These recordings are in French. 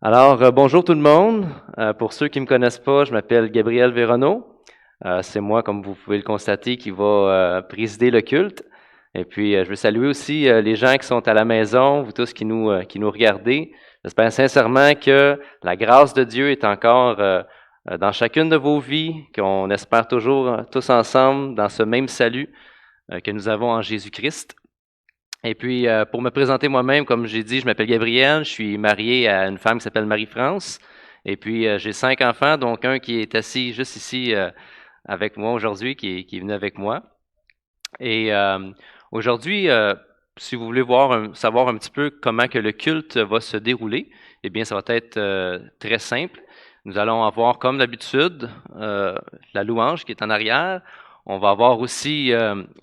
Bonjour tout le monde. Pour ceux qui ne me connaissent pas, je m'appelle Gabriel Véronneau. C'est moi, comme vous pouvez le constater, qui va présider le culte. Et puis, je veux saluer aussi les gens qui sont à la maison, vous tous qui nous regardez. J'espère sincèrement que la grâce de Dieu est encore dans chacune de vos vies, qu'on espère toujours tous ensemble dans ce même salut que nous avons en Jésus-Christ. Et puis, pour me présenter moi-même, comme j'ai dit, je m'appelle Gabriel, je suis marié à une femme qui s'appelle Marie-France. Et puis, j'ai 5 enfants, donc un qui est assis juste ici avec moi aujourd'hui, qui est venu avec moi. Et aujourd'hui, si vous voulez savoir un petit peu comment que le culte va se dérouler, eh bien, ça va être très simple. Nous allons avoir, comme d'habitude, la louange qui est en arrière. On va avoir aussi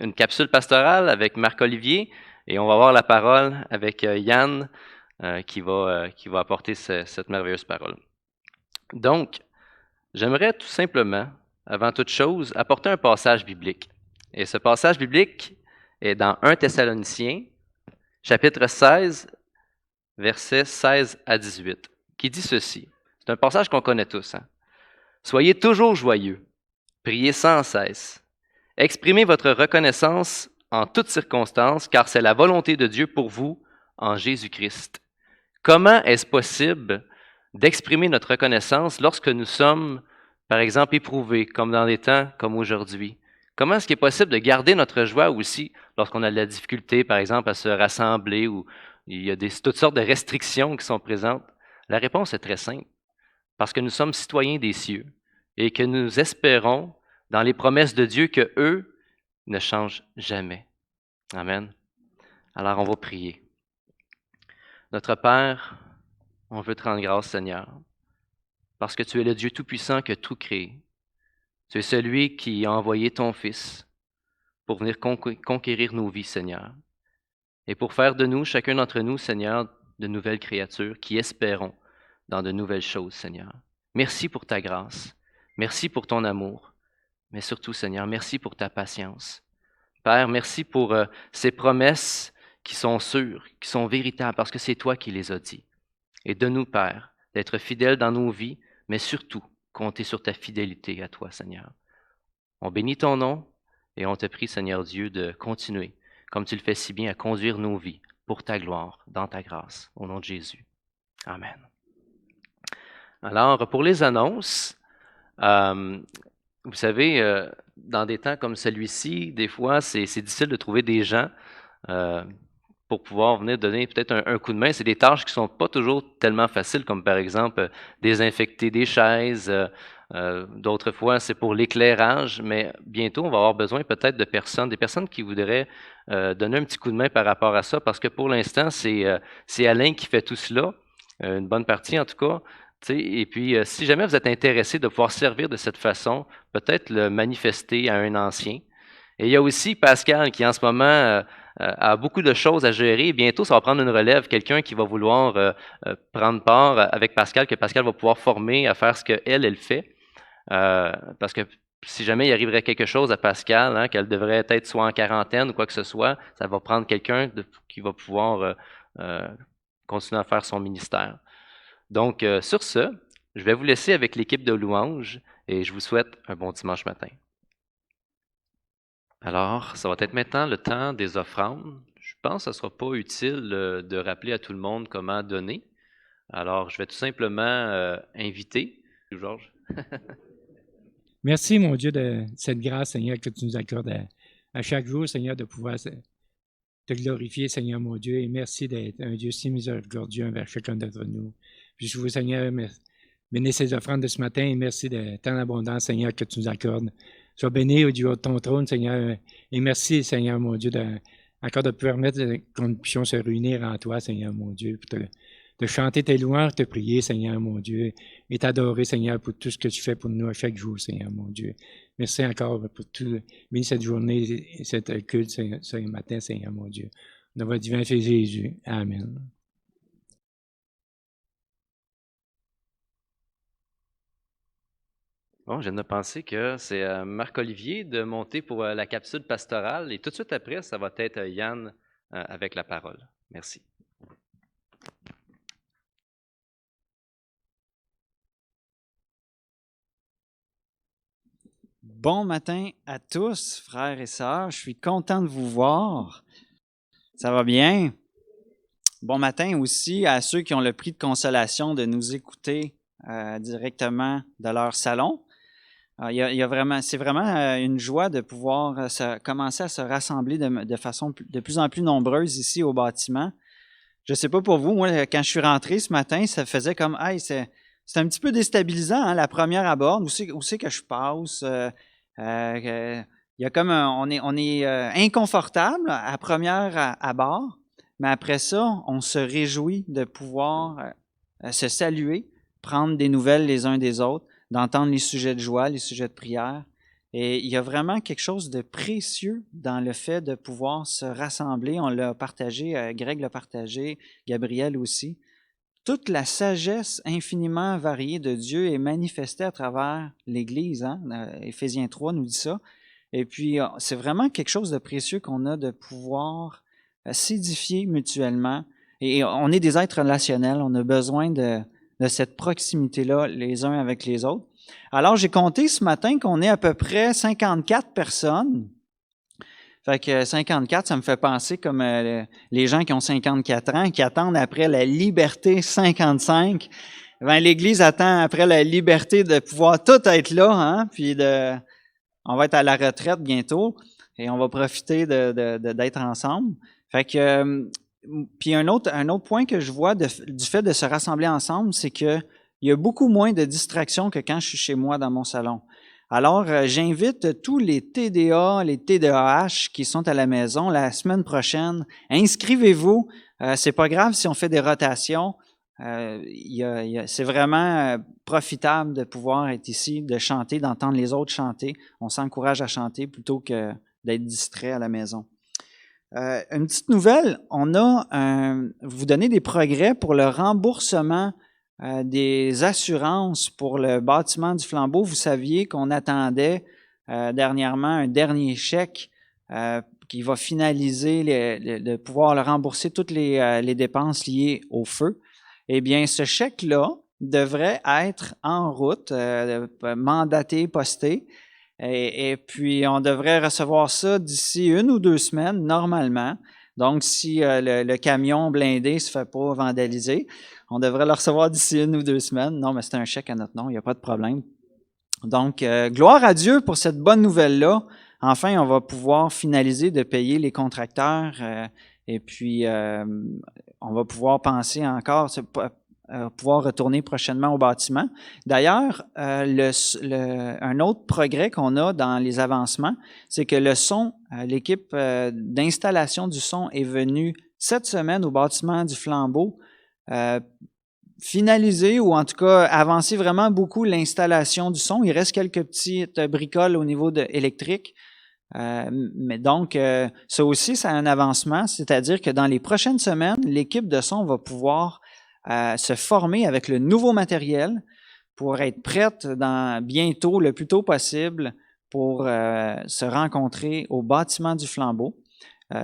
une capsule pastorale avec Marc-Olivier et on va avoir la parole avec Yann qui va apporter cette merveilleuse parole. Donc, j'aimerais tout simplement, avant toute chose, apporter un passage biblique. Et ce passage biblique est dans 1 Thessaloniciens, chapitre 16, versets 16 à 18, qui dit ceci. C'est un passage qu'on connaît tous. Hein? Soyez toujours joyeux, priez sans cesse, exprimez votre reconnaissance en toutes circonstances, car c'est la volonté de Dieu pour vous en Jésus-Christ. Comment est-ce possible d'exprimer notre reconnaissance lorsque nous sommes, par exemple, éprouvés, comme dans des temps comme aujourd'hui? Comment est-ce qu'il est possible de garder notre joie aussi lorsqu'on a de la difficulté, par exemple, à se rassembler ou il y a toutes sortes de restrictions qui sont présentes? La réponse est très simple. Parce que nous sommes citoyens des cieux et que nous espérons dans les promesses de Dieu que eux ne changent jamais. Amen. Alors, on va prier. Notre Père, on veut te rendre grâce, Seigneur, parce que tu es le Dieu Tout-Puissant qui a tout créé. Tu es celui qui a envoyé ton Fils pour venir conquérir nos vies, Seigneur, et pour faire de nous, chacun d'entre nous, Seigneur, de nouvelles créatures qui espérons dans de nouvelles choses, Seigneur. Merci pour ta grâce. Merci pour ton amour. Mais surtout, Seigneur, merci pour ta patience. Père, merci pour ces promesses qui sont sûres, qui sont véritables, parce que c'est toi qui les as dit. Et donne-nous, Père, d'être fidèles dans nos vies, mais surtout compter sur ta fidélité à toi, Seigneur. On bénit ton nom et on te prie, Seigneur Dieu, de continuer, comme tu le fais si bien, à conduire nos vies pour ta gloire, dans ta grâce. Au nom de Jésus. Amen. Alors, pour les annonces, euh, vous savez, dans des temps comme celui-ci, des fois, c'est difficile de trouver des gens euh, pour pouvoir venir donner peut-être un coup de main. C'est des tâches qui ne sont pas toujours tellement faciles, comme par exemple désinfecter des chaises. D'autres fois, c'est pour l'éclairage, mais bientôt, on va avoir besoin peut-être de personnes, des personnes qui voudraient donner un petit coup de main par rapport à ça, parce que pour l'instant, c'est Alain qui fait tout cela, une bonne partie en tout cas. Et puis, si jamais vous êtes intéressé de pouvoir servir de cette façon, peut-être le manifester à un ancien. Et il y a aussi Pascal qui, en ce moment, a beaucoup de choses à gérer. Bientôt, ça va prendre une relève, quelqu'un qui va vouloir prendre part avec Pascal, que Pascal va pouvoir former à faire ce qu'elle fait. Parce que si jamais il arriverait quelque chose à Pascal, hein, qu'elle devrait être soit en quarantaine ou quoi que ce soit, ça va prendre quelqu'un qui va pouvoir euh, continuer à faire son ministère. Donc, sur ce, je vais vous laisser avec l'équipe de louanges et je vous souhaite un bon dimanche matin. Alors, ça va être maintenant le temps des offrandes. Je pense que ce ne sera pas utile de rappeler à tout le monde comment donner. Alors, je vais tout simplement inviter Georges. Merci, mon Dieu, de cette grâce, Seigneur, que tu nous accordes à chaque jour, Seigneur, de pouvoir te glorifier, Seigneur, mon Dieu. Et merci d'être un Dieu si miséricordieux envers chacun d'entre nous. Puis je vous, Seigneur, bénis ces offrandes de ce matin et merci de tant d'abondance, Seigneur, que tu nous accordes. Sois béni au Dieu de ton trône, Seigneur. Et merci, Seigneur, mon Dieu, encore de permettre que nous puissions se réunir en toi, Seigneur, mon Dieu, pour de chanter tes louanges, te prier, Seigneur, mon Dieu, et t'adorer, Seigneur, pour tout ce que tu fais pour nous à chaque jour, Seigneur, mon Dieu. Merci encore pour tout, bénis cette journée et cette culte ce matin, Seigneur, mon Dieu. Dans votre divin Fils Jésus. Amen. Bon, je viens de penser que c'est Marc-Olivier de monter pour la capsule pastorale et tout de suite après, ça va être Yann avec la parole. Merci. Bon matin à tous, frères et sœurs. Je suis content de vous voir. Ça va bien? Bon matin aussi à ceux qui ont le prix de consolation de nous écouter directement de leur salon. C'est vraiment une joie de pouvoir commencer à se rassembler de façon de plus en plus nombreuse ici au bâtiment. Je ne sais pas pour vous, moi, quand je suis rentré ce matin, ça faisait comme, hey, c'est un petit peu déstabilisant, hein, la première aborde. Où c'est que je passe? Il y a comme on est inconfortable à première abord, mais après ça, on se réjouit de pouvoir se saluer, prendre des nouvelles les uns des autres, d'entendre les sujets de joie, les sujets de prière. Et il y a vraiment quelque chose de précieux dans le fait de pouvoir se rassembler. On l'a partagé, Greg l'a partagé, Gabriel aussi. Toute la sagesse infiniment variée de Dieu est manifestée à travers l'Église. Hein? Éphésiens 3 nous dit ça. Et puis, c'est vraiment quelque chose de précieux qu'on a de pouvoir s'édifier mutuellement. Et on est des êtres relationnels. On a besoin de cette proximité-là les uns avec les autres. Alors, j'ai compté ce matin qu'on est à peu près 54 personnes. Fait que 54, ça me fait penser comme les gens qui ont 54 ans, qui attendent après la liberté 55. Ben, l'Église attend après la liberté de pouvoir tout être là, hein, puis on va être à la retraite bientôt et on va profiter d'être ensemble. Fait que, puis un autre point que je vois du fait de se rassembler ensemble, c'est que il y a beaucoup moins de distractions que quand je suis chez moi dans mon salon. Alors, j'invite tous les TDA, les TDAH qui sont à la maison la semaine prochaine. Inscrivez-vous. C'est pas grave si on fait des rotations. C'est vraiment profitable de pouvoir être ici, de chanter, d'entendre les autres chanter. On s'encourage à chanter plutôt que d'être distrait à la maison. Une petite nouvelle, on a vous donner des progrès pour le remboursement des assurances pour le bâtiment du Flambeau. Vous saviez qu'on attendait dernièrement un dernier chèque qui va finaliser de pouvoir le rembourser toutes les dépenses liées au feu. Eh bien, ce chèque-là devrait être en route, mandaté, posté. Et puis, on devrait recevoir ça d'ici 1 ou 2 semaines, normalement. Donc, si le camion blindé ne se fait pas vandaliser, on devrait le recevoir d'ici 1 ou 2 semaines. Non, mais c'est un chèque à notre nom, il n'y a pas de problème. Donc, gloire à Dieu pour cette bonne nouvelle-là. Enfin, on va pouvoir finaliser de payer les contracteurs et puis on va pouvoir penser encore pouvoir retourner prochainement au bâtiment. D'ailleurs, un autre progrès qu'on a dans les avancements, c'est que le son, l'équipe d'installation du son est venue cette semaine au bâtiment du Flambeau finaliser ou en tout cas avancer vraiment beaucoup l'installation du son. Il reste quelques petites bricoles au niveau électrique. Mais donc, ça aussi, c'est un avancement, c'est-à-dire que dans les prochaines semaines, l'équipe de son va pouvoir se former avec le nouveau matériel pour être prête bientôt, le plus tôt possible, pour se rencontrer au bâtiment du Flambeau.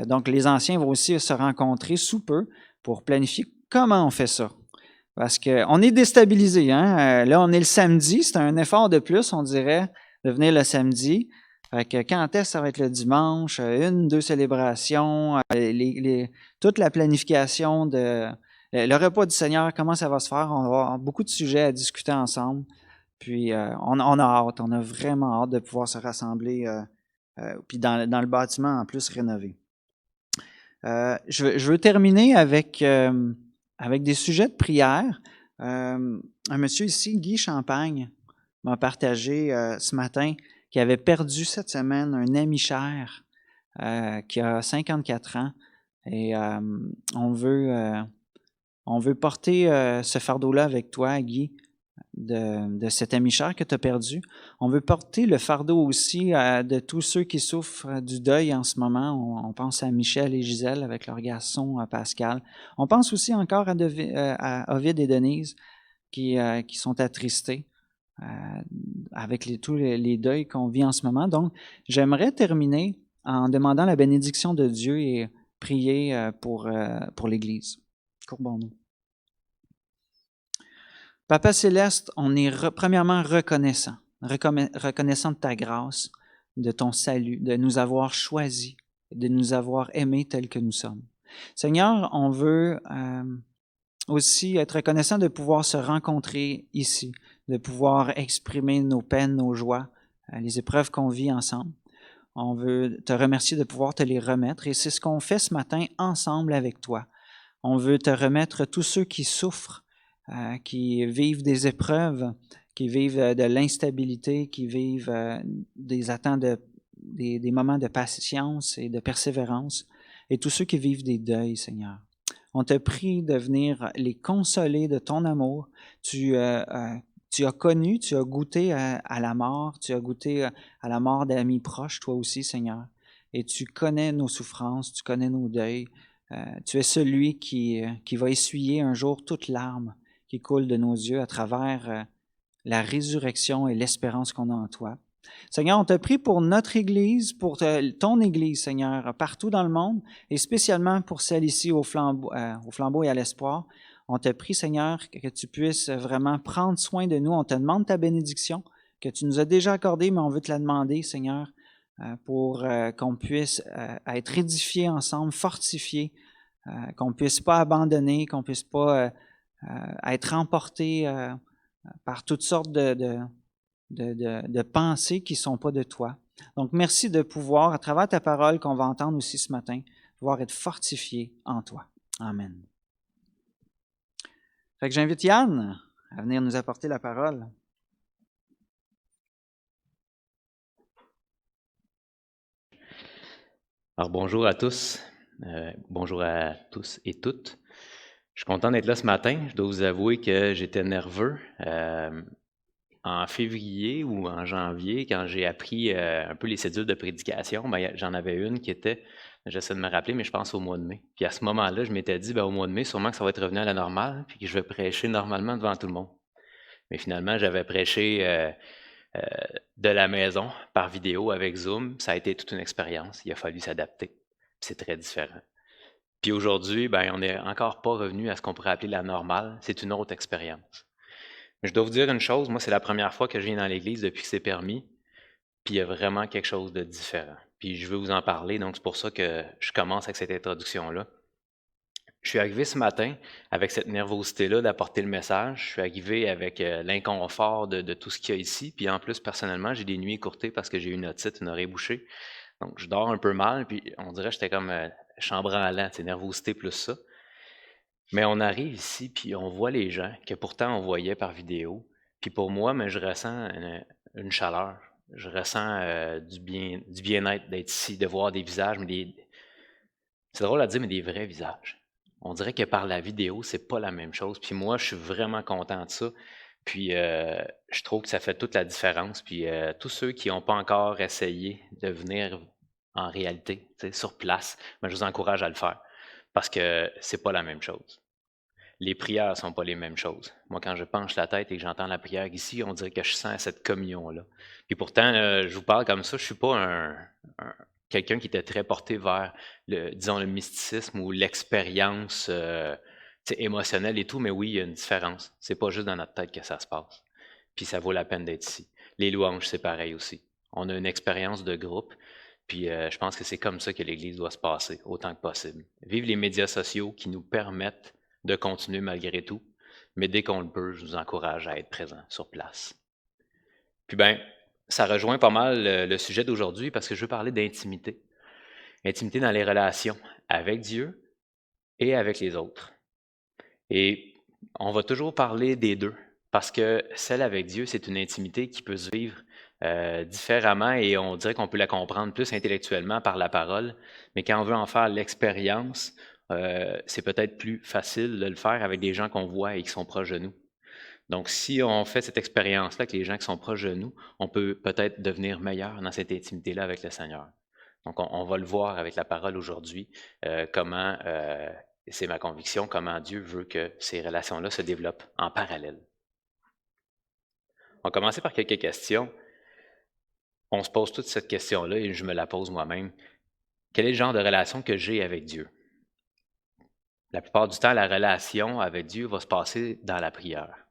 Donc, les anciens vont aussi se rencontrer sous peu pour planifier comment on fait ça. Parce qu'on est déstabilisé. Hein? Là, on est le samedi, c'est un effort de plus, on dirait, de venir le samedi. Fait que quand est-ce que ça va être le dimanche? 1, 2 célébrations, toute la planification le repas du Seigneur, comment ça va se faire? On va avoir beaucoup de sujets à discuter ensemble. Puis on a hâte, on a vraiment hâte de pouvoir se rassembler puis dans le bâtiment en plus rénové. Je veux terminer avec des sujets de prière. Un monsieur ici, Guy Champagne, m'a partagé ce matin qu'il avait perdu cette semaine un ami cher qui a 54 ans. Et on veut porter ce fardeau-là avec toi, Guy, de cet ami cher que tu as perdu. On veut porter le fardeau aussi de tous ceux qui souffrent du deuil en ce moment. On pense à Michel et Gisèle avec leur garçon Pascal. On pense aussi encore à Ovid et Denise qui sont attristés avec tous les deuils qu'on vit en ce moment. Donc, j'aimerais terminer en demandant la bénédiction de Dieu et prier pour l'Église. Courbons-nous. Papa Céleste, on est premièrement reconnaissant reconnaissant de ta grâce, de ton salut, de nous avoir choisis, de nous avoir aimés tels que nous sommes. Seigneur, on veut aussi être reconnaissant de pouvoir se rencontrer ici, de pouvoir exprimer nos peines, nos joies, les épreuves qu'on vit ensemble. On veut te remercier de pouvoir te les remettre et c'est ce qu'on fait ce matin ensemble avec toi. On veut te remettre tous ceux qui souffrent, qui vivent des épreuves, qui vivent de l'instabilité, qui vivent des attentes, des moments de patience et de persévérance, et tous ceux qui vivent des deuils, Seigneur. On te prie de venir les consoler de ton amour. Tu as connu, tu as goûté à la mort, tu as goûté à la mort d'amis proches, toi aussi, Seigneur. Et tu connais nos souffrances, tu connais nos deuils. Tu es celui qui va essuyer un jour toute larme qui coule de nos yeux à travers la résurrection et l'espérance qu'on a en toi. Seigneur, on te prie pour notre Église, pour ton Église, Seigneur, partout dans le monde, et spécialement pour celle ici au flambeau et à l'espoir. On te prie, Seigneur, que tu puisses vraiment prendre soin de nous. On te demande ta bénédiction, que tu nous as déjà accordée, mais on veut te la demander, Seigneur, pour qu'on puisse être édifiés ensemble, fortifiés, qu'on ne puisse pas abandonner, qu'on ne puisse pas être emportés par toutes sortes de pensées qui ne sont pas de toi. Donc, merci de pouvoir, à travers ta parole qu'on va entendre aussi ce matin, pouvoir être fortifié en toi. Amen. Fait que j'invite Yann à venir nous apporter la parole. Alors bonjour à tous et toutes. Je suis content d'être là ce matin. Je dois vous avouer que j'étais nerveux. En février ou en janvier, quand j'ai appris un peu les cédules de prédication, j'en avais une qui était, j'essaie de me rappeler, mais je pense au mois de mai. Puis à ce moment-là, je m'étais dit, au mois de mai, sûrement que ça va être revenu à la normale, puis que je vais prêcher normalement devant tout le monde. Mais finalement, j'avais prêché de la maison par vidéo avec Zoom. Ça a été toute une expérience. Il a fallu s'adapter. C'est très différent. Puis aujourd'hui, on n'est encore pas revenu à ce qu'on pourrait appeler la normale. C'est une autre expérience. Mais je dois vous dire une chose, moi, c'est la première fois que je viens dans l'Église depuis que c'est permis, puis il y a vraiment quelque chose de différent. Puis je veux vous en parler, donc c'est pour ça que je commence avec cette introduction-là. Je suis arrivé ce matin avec cette nervosité-là d'apporter le message. Je suis arrivé avec l'inconfort de tout ce qu'il y a ici. Puis en plus, personnellement, j'ai des nuits écourtées parce que j'ai eu une otite, une oreille bouchée. Donc je dors un peu mal, puis on dirait que j'étais comme chambranlant, nervosité plus ça. Mais on arrive ici, puis on voit les gens que pourtant on voyait par vidéo. Puis pour moi, je ressens une chaleur. Je ressens du bien-être d'être ici, de voir des visages, c'est drôle à dire, mais des vrais visages. On dirait que par la vidéo, c'est pas la même chose. Puis moi, je suis vraiment content de ça. Puis je trouve que ça fait toute la différence. Puis tous ceux qui n'ont pas encore essayé de venir en réalité, sur place, je vous encourage à le faire parce que c'est pas la même chose. Les prières ne sont pas les mêmes choses. Moi, quand je penche la tête et que j'entends la prière ici, on dirait que je sens cette communion-là. Puis pourtant, je vous parle comme ça, je ne suis pas quelqu'un qui était très porté vers, le mysticisme ou l'expérience émotionnelle et tout, mais oui, il y a une différence. C'est pas juste dans notre tête que ça se passe. Puis ça vaut la peine d'être ici. Les louanges, c'est pareil aussi. On a une expérience de groupe, puis je pense que c'est comme ça que l'Église doit se passer, autant que possible. Vivre les médias sociaux qui nous permettent de continuer malgré tout, mais dès qu'on le peut, je vous encourage à être présent sur place. Puis ça rejoint pas mal le sujet d'aujourd'hui parce que je veux parler d'intimité. Intimité dans les relations avec Dieu et avec les autres. Et on va toujours parler des deux parce que celle avec Dieu, c'est une intimité qui peut se vivre différemment et on dirait qu'on peut la comprendre plus intellectuellement par la parole, mais quand on veut en faire l'expérience, c'est peut-être plus facile de le faire avec des gens qu'on voit et qui sont proches de nous. Donc, si on fait cette expérience-là avec les gens qui sont proches de nous, on peut peut-être devenir meilleur dans cette intimité-là avec le Seigneur. Donc, on va le voir avec la parole aujourd'hui, comment, c'est ma conviction, comment Dieu veut que ces relations-là se développent en parallèle. On va commencer par quelques questions. On se pose toute cette question-là et je me la pose moi-même. Quel est le genre de relation que j'ai avec Dieu? La plupart du temps, la relation avec Dieu va se passer dans la prière.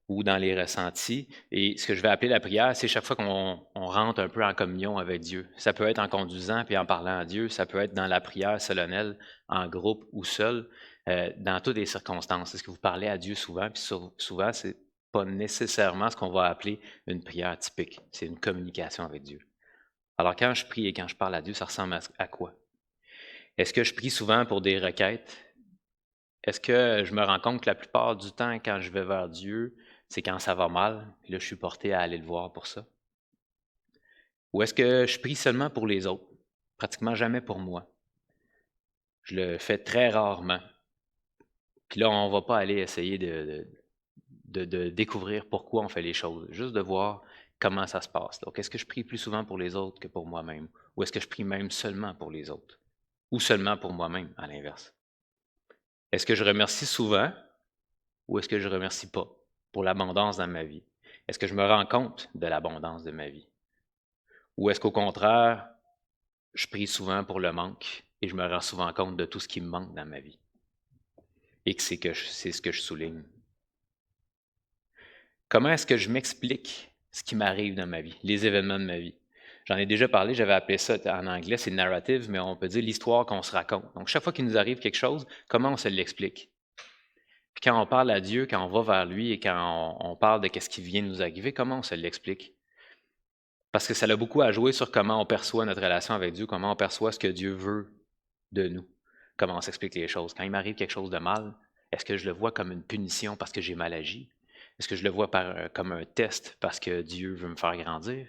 ou dans les ressentis. Et ce que je vais appeler la prière, c'est chaque fois qu'on rentre un peu en communion avec Dieu. Ça peut être en conduisant puis en parlant à Dieu, ça peut être dans la prière solennelle, en groupe ou seul, dans toutes les circonstances. Est-ce que vous parlez à Dieu souvent? Puis souvent, c'est pas nécessairement ce qu'on va appeler une prière typique. C'est une communication avec Dieu. Alors quand je prie et quand je parle à Dieu, ça ressemble à quoi? Est-ce que je prie souvent pour des requêtes? Est-ce que je me rends compte que la plupart du temps, quand je vais vers Dieu, c'est quand ça va mal, puis là, je suis porté à aller le voir pour ça? Ou est-ce que je prie seulement pour les autres? Pratiquement jamais pour moi. Je le fais très rarement. Puis là, on ne va pas aller essayer de découvrir pourquoi on fait les choses, juste de voir comment ça se passe. Donc, est-ce que je prie plus souvent pour les autres que pour moi-même? Ou est-ce que je prie même seulement pour les autres? Ou seulement pour moi-même, à l'inverse? Est-ce que je remercie souvent ou est-ce que je ne remercie pas pour l'abondance dans ma vie? Est-ce que je me rends compte de l'abondance de ma vie? Ou est-ce qu'au contraire, je prie souvent pour le manque et je me rends souvent compte de tout ce qui me manque dans ma vie? Et que c'est ce que je souligne. Comment est-ce que je m'explique ce qui m'arrive dans ma vie, les événements de ma vie? J'en ai déjà parlé, j'avais appelé ça en anglais, c'est narrative, mais on peut dire l'histoire qu'on se raconte. Donc, chaque fois qu'il nous arrive quelque chose, comment on se l'explique? Puis quand on parle à Dieu, quand on va vers lui et quand on parle de ce qui vient de nous arriver, comment on se l'explique? Parce que ça a beaucoup à jouer sur comment on perçoit notre relation avec Dieu, comment on perçoit ce que Dieu veut de nous, comment on s'explique les choses. Quand il m'arrive quelque chose de mal, est-ce que je le vois comme une punition parce que j'ai mal agi? Est-ce que je le vois comme un test parce que Dieu veut me faire grandir?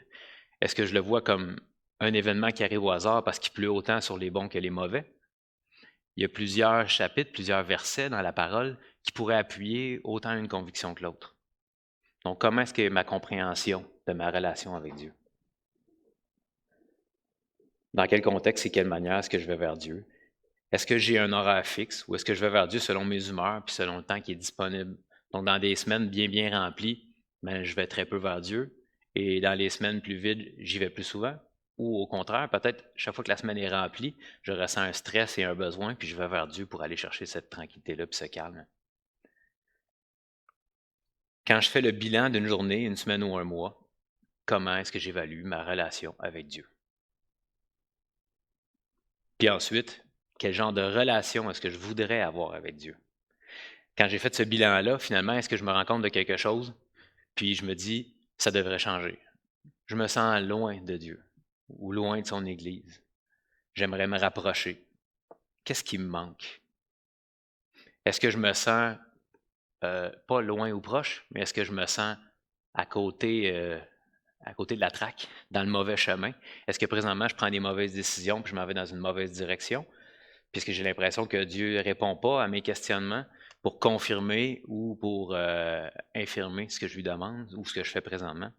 Est-ce que je le vois comme un événement qui arrive au hasard parce qu'il pleut autant sur les bons que les mauvais? Il y a plusieurs chapitres, plusieurs versets dans la parole qui pourraient appuyer autant une conviction que l'autre. Donc, comment est-ce que ma compréhension de ma relation avec Dieu? Dans quel contexte et quelle manière est-ce que je vais vers Dieu? Est-ce que j'ai un horaire fixe ou est-ce que je vais vers Dieu selon mes humeurs puis selon le temps qui est disponible? Donc, dans des semaines bien remplies, je vais très peu vers Dieu. Et dans les semaines plus vides, j'y vais plus souvent. Ou au contraire, peut-être chaque fois que la semaine est remplie, je ressens un stress et un besoin, puis je vais vers Dieu pour aller chercher cette tranquillité-là puis ce calme. Quand je fais le bilan d'une journée, une semaine ou un mois, comment est-ce que j'évalue ma relation avec Dieu? Puis ensuite, quel genre de relation est-ce que je voudrais avoir avec Dieu? Quand j'ai fait ce bilan-là, finalement, est-ce que je me rends compte de quelque chose? Puis je me dis, ça devrait changer. Je me sens loin de Dieu ou loin de son Église. J'aimerais me rapprocher. Qu'est-ce qui me manque? Est-ce que je me sens pas loin ou proche, mais est-ce que je me sens à côté de la traque, dans le mauvais chemin? Est-ce que présentement, je prends des mauvaises décisions puis je m'en vais dans une mauvaise direction? Puisque j'ai l'impression que Dieu ne répond pas à mes questionnements pour confirmer ou pour infirmer ce que je lui demande ou ce que je fais présentement?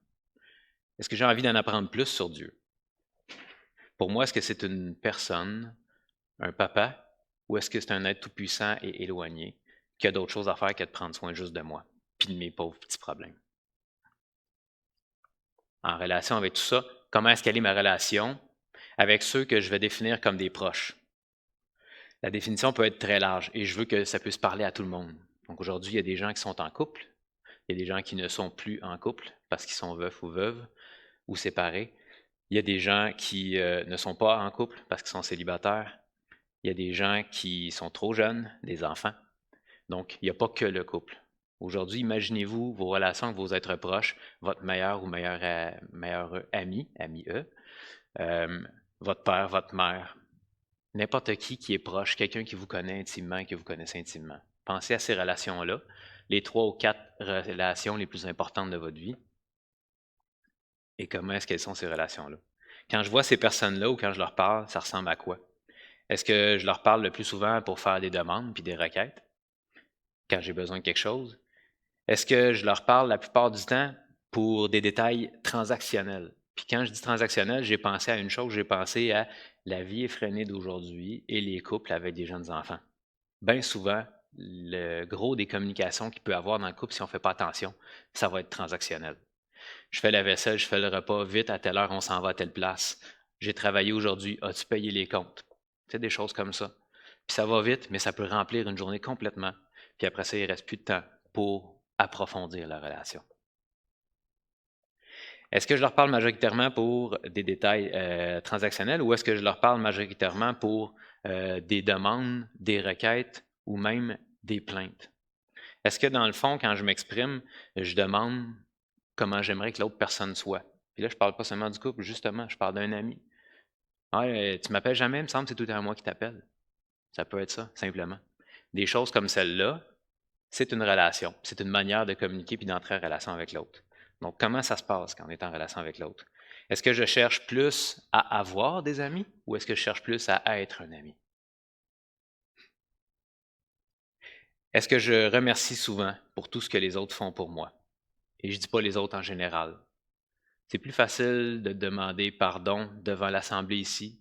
Est-ce que j'ai envie d'en apprendre plus sur Dieu? Pour moi, est-ce que c'est une personne, un papa, ou est-ce que c'est un être tout-puissant et éloigné qui a d'autres choses à faire que de prendre soin juste de moi puis de mes pauvres petits problèmes? En relation avec tout ça, comment est-ce qu'elle est ma relation avec ceux que je vais définir comme des proches? La définition peut être très large et je veux que ça puisse parler à tout le monde. Donc aujourd'hui, il y a des gens qui sont en couple, il y a des gens qui ne sont plus en couple parce qu'ils sont veufs ou veuves ou séparés. Il y a des gens qui ne sont pas en couple parce qu'ils sont célibataires. Il y a des gens qui sont trop jeunes, des enfants. Donc, il n'y a pas que le couple. Aujourd'hui, imaginez-vous vos relations avec vos êtres proches, votre meilleur ou meilleur ami, votre père, votre mère, n'importe qui est proche, quelqu'un qui vous connaît intimement, que vous connaissez intimement. Pensez à ces relations-là, les 3 ou 4 relations les plus importantes de votre vie. Et comment est-ce qu'elles sont ces relations-là? Quand je vois ces personnes-là ou quand je leur parle, ça ressemble à quoi? Est-ce que je leur parle le plus souvent pour faire des demandes puis des requêtes quand j'ai besoin de quelque chose? Est-ce que je leur parle la plupart du temps pour des détails transactionnels? Puis quand je dis transactionnel, j'ai pensé à une chose, j'ai pensé à la vie effrénée d'aujourd'hui et les couples avec des jeunes enfants. Bien souvent, le gros des communications qu'il peut y avoir dans le couple, si on ne fait pas attention, ça va être transactionnel. Je fais la vaisselle, je fais le repas, vite, à telle heure, on s'en va à telle place. J'ai travaillé aujourd'hui, as-tu payé les comptes? C'est des choses comme ça. Puis ça va vite, mais ça peut remplir une journée complètement. Puis après ça, il ne reste plus de temps pour approfondir la relation. Est-ce que je leur parle majoritairement pour des détails transactionnels ou est-ce que je leur parle majoritairement pour des demandes, des requêtes ou même des plaintes? Est-ce que dans le fond, quand je m'exprime, je demande comment j'aimerais que l'autre personne soit? Puis là, je ne parle pas seulement du couple, justement, je parle d'un ami. Ah, tu m'appelles jamais, il me semble que c'est tout le temps moi qui t'appelle. Ça peut être ça, simplement. Des choses comme celle-là, c'est une relation. C'est une manière de communiquer puis d'entrer en relation avec l'autre. Donc, comment ça se passe quand on est en relation avec l'autre? Est-ce que je cherche plus à avoir des amis ou est-ce que je cherche plus à être un ami? Est-ce que je remercie souvent pour tout ce que les autres font pour moi? Et je ne dis pas les autres en général. C'est plus facile de demander pardon devant l'Assemblée ici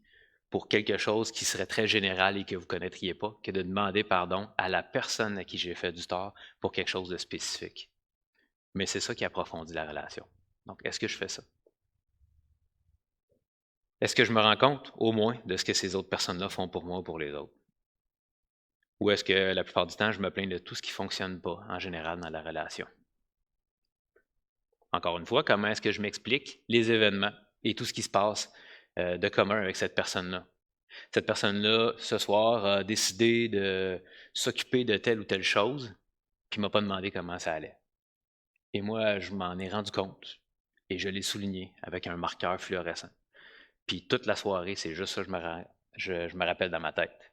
pour quelque chose qui serait très général et que vous ne connaîtriez pas, que de demander pardon à la personne à qui j'ai fait du tort pour quelque chose de spécifique. Mais c'est ça qui approfondit la relation. Donc, est-ce que je fais ça? Est-ce que je me rends compte, au moins, de ce que ces autres personnes-là font pour moi ou pour les autres? Ou est-ce que la plupart du temps, je me plains de tout ce qui ne fonctionne pas, en général, dans la relation? Encore une fois, comment est-ce que je m'explique les événements et tout ce qui se passe de commun avec cette personne-là? Cette personne-là, ce soir, a décidé de s'occuper de telle ou telle chose, puis ne m'a pas demandé comment ça allait. Et moi, je m'en ai rendu compte et je l'ai souligné avec un marqueur fluorescent. Puis toute la soirée, c'est juste ça que je me rappelle dans ma tête.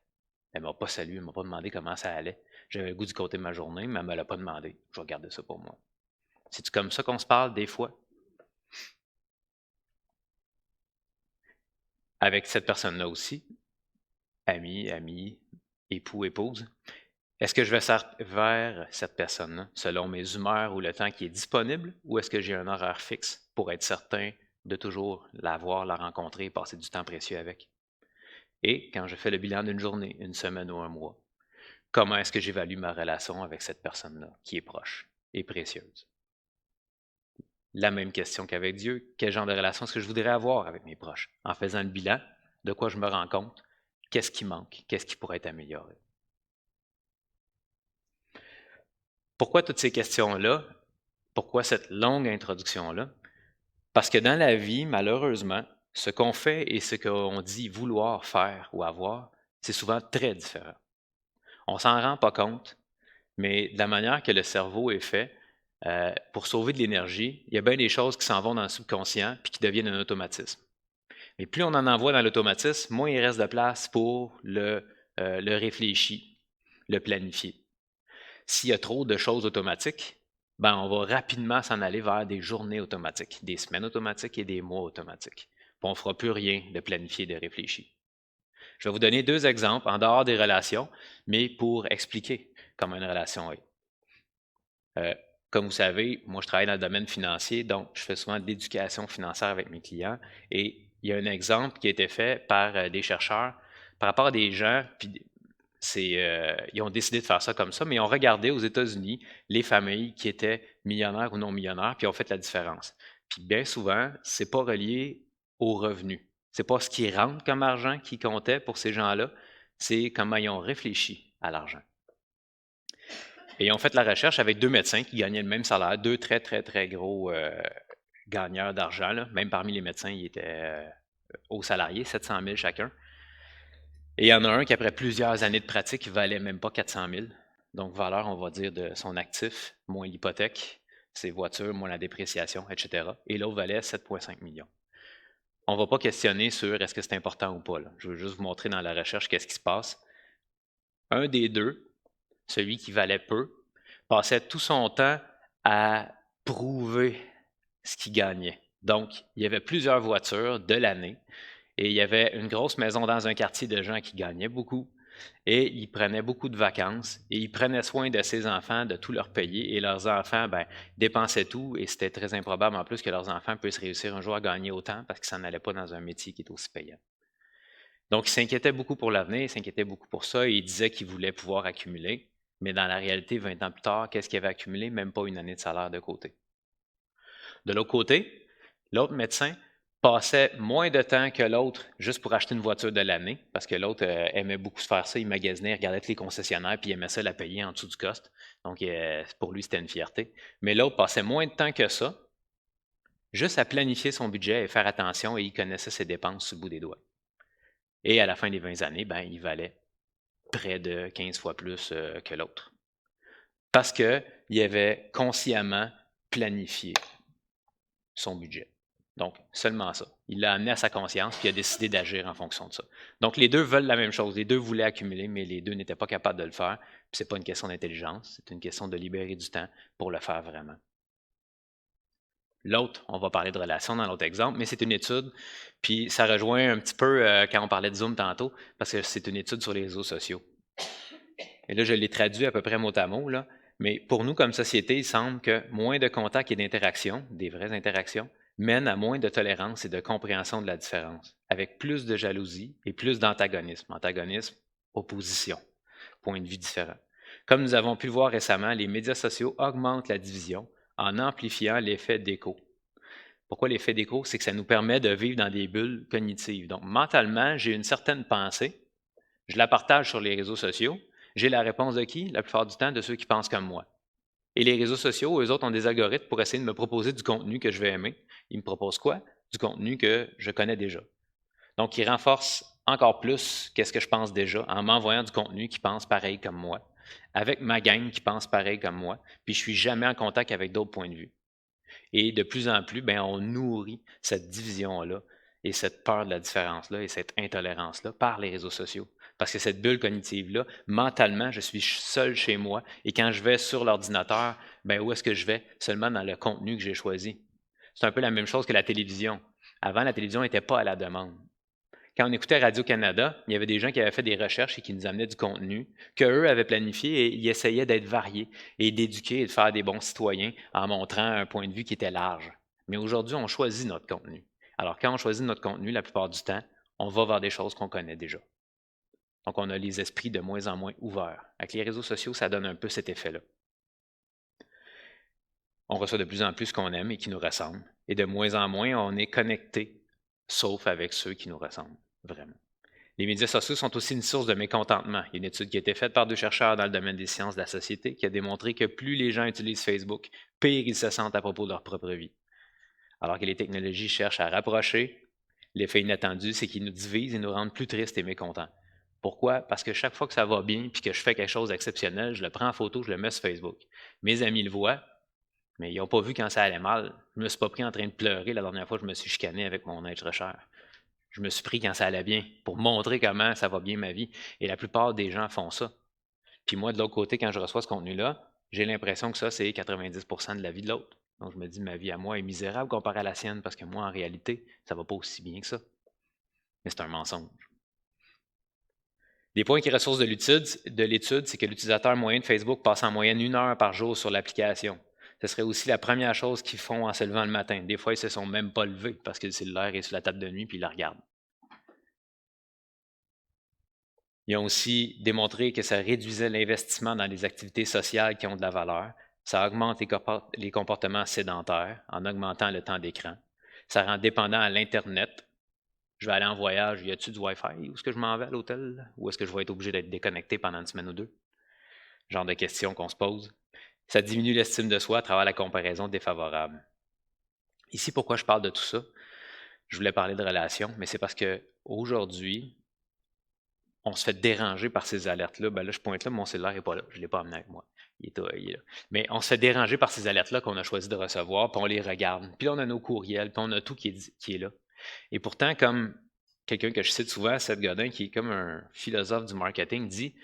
Elle ne m'a pas salué, elle ne m'a pas demandé comment ça allait. J'avais le goût du côté de ma journée, mais elle ne me l'a pas demandé. Je vais garder ça pour moi. C'est-tu comme ça qu'on se parle des fois? Avec cette personne-là aussi, ami, époux, épouse, est-ce que je vais vers cette personne-là selon mes humeurs ou le temps qui est disponible ou est-ce que j'ai un horaire fixe pour être certain de toujours la voir, la rencontrer et passer du temps précieux avec? Et quand je fais le bilan d'une journée, une semaine ou un mois, comment est-ce que j'évalue ma relation avec cette personne-là qui est proche et précieuse? La même question qu'avec Dieu, quel genre de relation est-ce que je voudrais avoir avec mes proches? En faisant le bilan, de quoi je me rends compte? Qu'est-ce qui manque? Qu'est-ce qui pourrait être amélioré? Pourquoi toutes ces questions-là? Pourquoi cette longue introduction-là? Parce que dans la vie, malheureusement, ce qu'on fait et ce qu'on dit vouloir faire ou avoir, c'est souvent très différent. On s'en rend pas compte, mais de la manière que le cerveau est fait, pour sauver de l'énergie, il y a bien des choses qui s'en vont dans le subconscient puis qui deviennent un automatisme. Mais plus on en envoie dans l'automatisme, moins il reste de place pour le réfléchir, le planifier. S'il y a trop de choses automatiques, ben on va rapidement s'en aller vers des journées automatiques, des semaines automatiques et des mois automatiques. Puis on ne fera plus rien de planifié, de réfléchi. Je vais vous donner 2 exemples en dehors des relations, mais pour expliquer comment une relation est. Comme vous savez, moi je travaille dans le domaine financier, donc je fais souvent de l'éducation financière avec mes clients. Et il y a un exemple qui a été fait par des chercheurs par rapport à des gens, puis ils ont décidé de faire ça comme ça, mais ils ont regardé aux États-Unis les familles qui étaient millionnaires ou non millionnaires, puis ils ont fait la différence. Puis bien souvent, ce n'est pas relié aux revenus. Ce n'est pas ce qui rentre comme argent qui comptait pour ces gens-là, c'est comment ils ont réfléchi à l'argent. Et ils ont fait la recherche avec 2 médecins qui gagnaient le même salaire, 2 très, très, très gros gagneurs d'argent. Même parmi les médecins, ils étaient hauts salariés, 700 000 chacun. Et il y en a un qui, après plusieurs années de pratique, valait même pas 400 000. Donc, valeur, on va dire, de son actif, moins l'hypothèque, ses voitures, moins la dépréciation, etc. Et l'autre valait 7,5 millions. On ne va pas questionner sur est-ce que c'est important ou pas. Là. Je veux juste vous montrer dans la recherche qu'est-ce qui se passe. Un des deux, celui qui valait peu, passait tout son temps à prouver ce qu'il gagnait. Donc, il y avait plusieurs voitures de l'année et il y avait une grosse maison dans un quartier de gens qui gagnaient beaucoup et ils prenaient beaucoup de vacances et ils prenaient soin de ses enfants, de tout leur payer et leurs enfants dépensaient tout et c'était très improbable en plus que leurs enfants puissent réussir un jour à gagner autant parce qu'ils s'en allaient pas dans un métier qui est aussi payant. Donc, ils s'inquiétaient beaucoup pour l'avenir, ils s'inquiétaient beaucoup pour ça et ils disaient qu'ils voulaient pouvoir accumuler. Mais dans la réalité, 20 ans plus tard, qu'est-ce qu'il avait accumulé? Même pas une année de salaire de côté. De l'autre côté, l'autre médecin passait moins de temps que l'autre juste pour acheter une voiture de l'année, parce que l'autre aimait beaucoup se faire ça, il magasinait, il regardait tous les concessionnaires, puis il aimait ça la payer en dessous du cost. Donc, pour lui, c'était une fierté. Mais l'autre passait moins de temps que ça, juste à planifier son budget et faire attention, et il connaissait ses dépenses sur le bout des doigts. Et à la fin des 20 années, ben, il valait près de 15 fois plus que l'autre. Parce qu'il avait consciemment planifié son budget. Donc, seulement ça. Il l'a amené à sa conscience, puis il a décidé d'agir en fonction de ça. Donc, les deux veulent la même chose. Les deux voulaient accumuler, mais les deux n'étaient pas capables de le faire. Puis, ce n'est pas une question d'intelligence, c'est une question de libérer du temps pour le faire vraiment. L'autre, on va parler de relation dans l'autre exemple, mais c'est une étude, puis ça rejoint un petit peu quand on parlait de Zoom tantôt, parce que c'est une étude sur les réseaux sociaux. Et là, je l'ai traduit à peu près mot à mot, là, mais pour nous, comme société, il semble que moins de contacts et d'interactions, des vraies interactions, mènent à moins de tolérance et de compréhension de la différence, avec plus de jalousie et plus d'antagonisme. Antagonisme, opposition, point de vue différent. Comme nous avons pu le voir récemment, les médias sociaux augmentent la division en amplifiant l'effet d'écho. Pourquoi l'effet d'écho? C'est que ça nous permet de vivre dans des bulles cognitives. Donc, mentalement, j'ai une certaine pensée, je la partage sur les réseaux sociaux, j'ai la réponse de qui? La plupart du temps, de ceux qui pensent comme moi. Et les réseaux sociaux, eux autres, ont des algorithmes pour essayer de me proposer du contenu que je vais aimer. Ils me proposent quoi? Du contenu que je connais déjà. Donc, ils renforcent encore plus qu'est-ce que je pense déjà en m'envoyant du contenu qui pense pareil comme moi, avec ma gang qui pense pareil comme moi, puis je ne suis jamais en contact avec d'autres points de vue. Et de plus en plus, bien, on nourrit cette division-là et cette peur de la différence-là et cette intolérance-là par les réseaux sociaux. Parce que cette bulle cognitive-là, mentalement, je suis seul chez moi et quand je vais sur l'ordinateur, bien, où est-ce que je vais? Seulement dans le contenu que j'ai choisi. C'est un peu la même chose que la télévision. Avant, la télévision n'était pas à la demande. Quand on écoutait Radio-Canada, il y avait des gens qui avaient fait des recherches et qui nous amenaient du contenu qu'eux avaient planifié et ils essayaient d'être variés et d'éduquer et de faire des bons citoyens en montrant un point de vue qui était large. Mais aujourd'hui, on choisit notre contenu. Alors, quand on choisit notre contenu, la plupart du temps, on va vers des choses qu'on connaît déjà. Donc, on a les esprits de moins en moins ouverts. Avec les réseaux sociaux, ça donne un peu cet effet-là. On reçoit de plus en plus ce qu'on aime et qui nous ressemble. Et de moins en moins, on est connecté, sauf avec ceux qui nous ressemblent, vraiment. Les médias sociaux sont aussi une source de mécontentement. Il y a une étude qui a été faite par 2 chercheurs dans le domaine des sciences de la société qui a démontré que plus les gens utilisent Facebook, pire ils se sentent à propos de leur propre vie. Alors que les technologies cherchent à rapprocher, l'effet inattendu, c'est qu'ils nous divisent et nous rendent plus tristes et mécontents. Pourquoi? Parce que chaque fois que ça va bien puis que je fais quelque chose d'exceptionnel, je le prends en photo, je le mets sur Facebook. Mes amis le voient, mais ils n'ont pas vu quand ça allait mal. Je ne me suis pas pris en train de pleurer la dernière fois que je me suis chicané avec mon être cher. Je me suis pris quand ça allait bien pour montrer comment ça va bien ma vie. Et la plupart des gens font ça. Puis moi, de l'autre côté, quand je reçois ce contenu-là, j'ai l'impression que ça, c'est 90% de la vie de l'autre. Donc, je me dis, ma vie à moi est misérable comparée à la sienne parce que moi, en réalité, ça ne va pas aussi bien que ça. Mais c'est un mensonge. Des points qui ressortent de l'étude, c'est que l'utilisateur moyen de Facebook passe en moyenne 1 heure par jour sur l'application. Ce serait aussi la première chose qu'ils font en se levant le matin. Des fois, ils ne se sont même pas levés parce que le cellulaire est sur la table de nuit puis ils la regardent. Ils ont aussi démontré que ça réduisait l'investissement dans les activités sociales qui ont de la valeur. Ça augmente les comportements sédentaires en augmentant le temps d'écran. Ça rend dépendant à l'Internet. Je vais aller en voyage, y a-t-il du Wi-Fi? Où est-ce que je m'en vais à l'hôtel? Ou est-ce que je vais être obligé d'être déconnecté pendant une semaine ou deux? Genre de questions qu'on se pose. Ça diminue l'estime de soi à travers la comparaison défavorable. Ici, pourquoi je parle de tout ça? Je voulais parler de relations, mais c'est parce qu'aujourd'hui, on se fait déranger par ces alertes-là. Ben là, je pointe là, mon cellulaire n'est pas là. Je ne l'ai pas amené avec moi. Il est là. Mais on se fait déranger par ces alertes-là qu'on a choisi de recevoir, puis on les regarde. Puis là, on a nos courriels, puis on a tout qui est là. Et pourtant, comme quelqu'un que je cite souvent, Seth Godin, qui est comme un philosophe du marketing, dit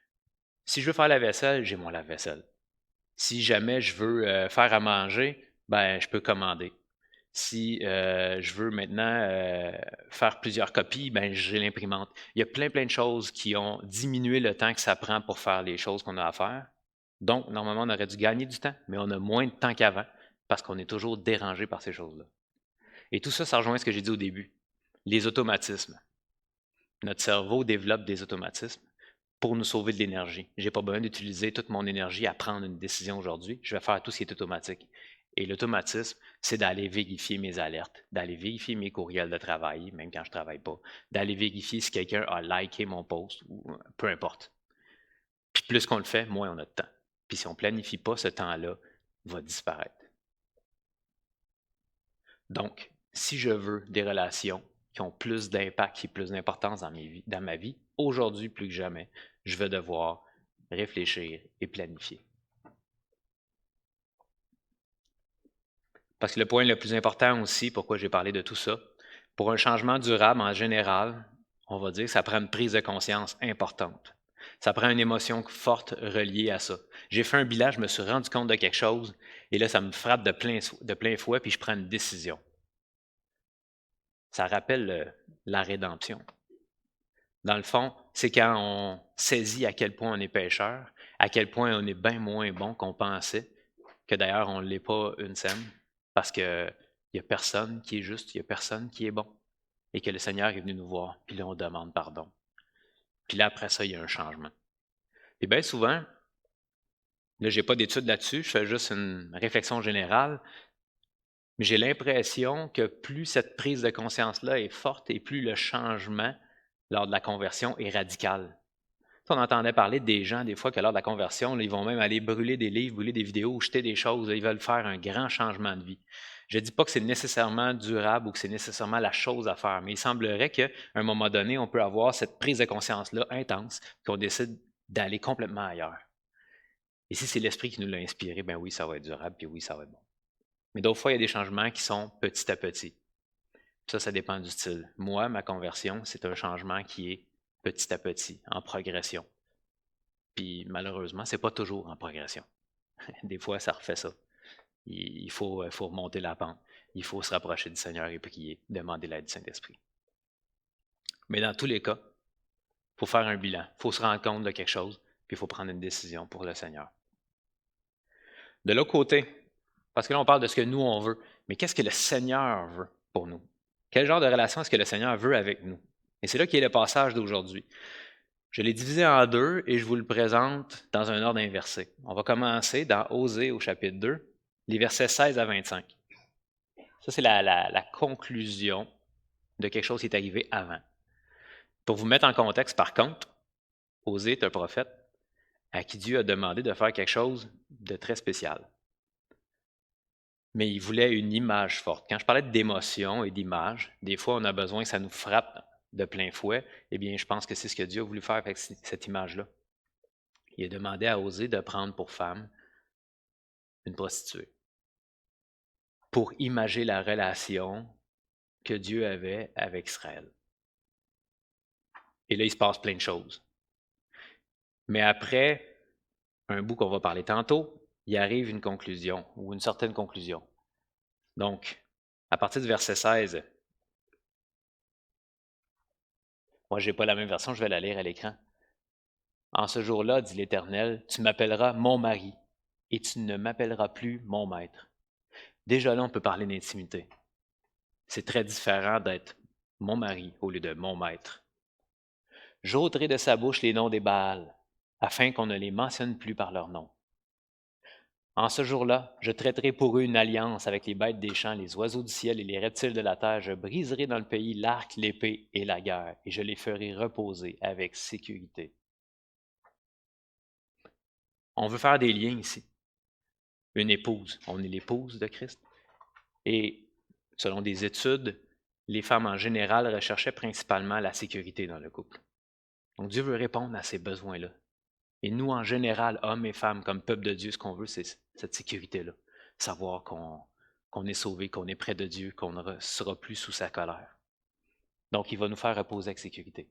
« Si je veux faire la vaisselle, j'ai mon lave-vaisselle. Si jamais je veux faire à manger, ben je peux commander. Si je veux maintenant faire plusieurs copies, ben j'ai l'imprimante. » Il y a plein de choses qui ont diminué le temps que ça prend pour faire les choses qu'on a à faire. Donc, normalement, on aurait dû gagner du temps, mais on a moins de temps qu'avant parce qu'on est toujours dérangé par ces choses-là. Et tout ça, ça rejoint ce que j'ai dit au début. Les automatismes. Notre cerveau développe des automatismes pour nous sauver de l'énergie. Je n'ai pas besoin d'utiliser toute mon énergie à prendre une décision aujourd'hui. Je vais faire tout ce qui est automatique. Et l'automatisme, c'est d'aller vérifier mes alertes, d'aller vérifier mes courriels de travail, même quand je ne travaille pas, d'aller vérifier si quelqu'un a liké mon post, ou peu importe. Puis plus qu'on le fait, moins on a de temps. Puis si on ne planifie pas, ce temps-là va disparaître. Donc, si je veux des relations qui ont plus d'impact, qui ont plus d'importance dans ma vie, aujourd'hui plus que jamais, je vais devoir réfléchir et planifier. Parce que le point le plus important aussi, pourquoi j'ai parlé de tout ça, pour un changement durable en général, on va dire que ça prend une prise de conscience importante. Ça prend une émotion forte reliée à ça. J'ai fait un bilan, je me suis rendu compte de quelque chose, et là, ça me frappe de plein fouet, puis je prends une décision. Ça rappelle la rédemption. Dans le fond, c'est quand on saisit à quel point on est pécheur, à quel point on est bien moins bon qu'on pensait, que d'ailleurs on ne l'est pas une scène, parce qu'il n'y a personne qui est juste, il n'y a personne qui est bon, et que le Seigneur est venu nous voir, puis là on demande pardon. Puis là après ça, il y a un changement. Puis bien souvent, là je n'ai pas d'études là-dessus, je fais juste une réflexion générale, mais j'ai l'impression que plus cette prise de conscience-là est forte et plus le changement lors de la conversion est radical. On entendait parler des gens, des fois, que lors de la conversion, là, ils vont même aller brûler des livres, brûler des vidéos, jeter des choses. Là, ils veulent faire un grand changement de vie. Je ne dis pas que c'est nécessairement durable ou que c'est nécessairement la chose à faire, mais il semblerait qu'à un moment donné, on peut avoir cette prise de conscience-là intense, qu'on décide d'aller complètement ailleurs. Et si c'est l'Esprit qui nous l'a inspiré, ben oui, ça va être durable, puis oui, ça va être bon. Mais d'autres fois, il y a des changements qui sont petit à petit. Ça dépend du style. Moi, ma conversion, c'est un changement qui est petit à petit, en progression. Puis malheureusement, ce n'est pas toujours en progression. Des fois, ça refait ça. Il faut remonter la pente. Il faut se rapprocher du Seigneur et prier, demander l'aide du Saint-Esprit. Mais dans tous les cas, il faut faire un bilan. Il faut se rendre compte de quelque chose, puis il faut prendre une décision pour le Seigneur. De l'autre côté, parce que là, on parle de ce que nous, on veut, mais qu'est-ce que le Seigneur veut pour nous? Quel genre de relation est-ce que le Seigneur veut avec nous? Et c'est là qui est le passage d'aujourd'hui. Je l'ai divisé en deux et je vous le présente dans un ordre inversé. On va commencer dans Osée au chapitre 2, les versets 16 à 25. Ça, c'est la conclusion de quelque chose qui est arrivé avant. Pour vous mettre en contexte, par contre, Osée est un prophète à qui Dieu a demandé de faire quelque chose de très spécial. Mais il voulait une image forte. Quand je parlais d'émotion et d'image, des fois, on a besoin que ça nous frappe de plein fouet. Eh bien, je pense que c'est ce que Dieu a voulu faire avec cette image-là. Il a demandé à Osée de prendre pour femme une prostituée pour imager la relation que Dieu avait avec Israël. Et là, il se passe plein de choses. Mais après un bout qu'on va parler tantôt, il arrive une conclusion, ou une certaine conclusion. Donc, à partir du verset 16, moi, je n'ai pas la même version, je vais la lire à l'écran. En ce jour-là, dit l'Éternel, tu m'appelleras mon mari, et tu ne m'appelleras plus mon maître. Déjà là, on peut parler d'intimité. C'est très différent d'être mon mari au lieu de mon maître. J'ôterai de sa bouche les noms des Baals, afin qu'on ne les mentionne plus par leur nom. En ce jour-là, je traiterai pour eux une alliance avec les bêtes des champs, les oiseaux du ciel et les reptiles de la terre. Je briserai dans le pays l'arc, l'épée et la guerre, et je les ferai reposer avec sécurité. On veut faire des liens ici. Une épouse, on est l'épouse de Christ. Et selon des études, les femmes en général recherchaient principalement la sécurité dans le couple. Donc Dieu veut répondre à ces besoins-là. Et nous, en général, hommes et femmes, comme peuple de Dieu, ce qu'on veut, c'est cette sécurité-là. Savoir qu'on est sauvé, qu'on est près de Dieu, qu'on ne sera plus sous sa colère. Donc, il va nous faire reposer avec sécurité.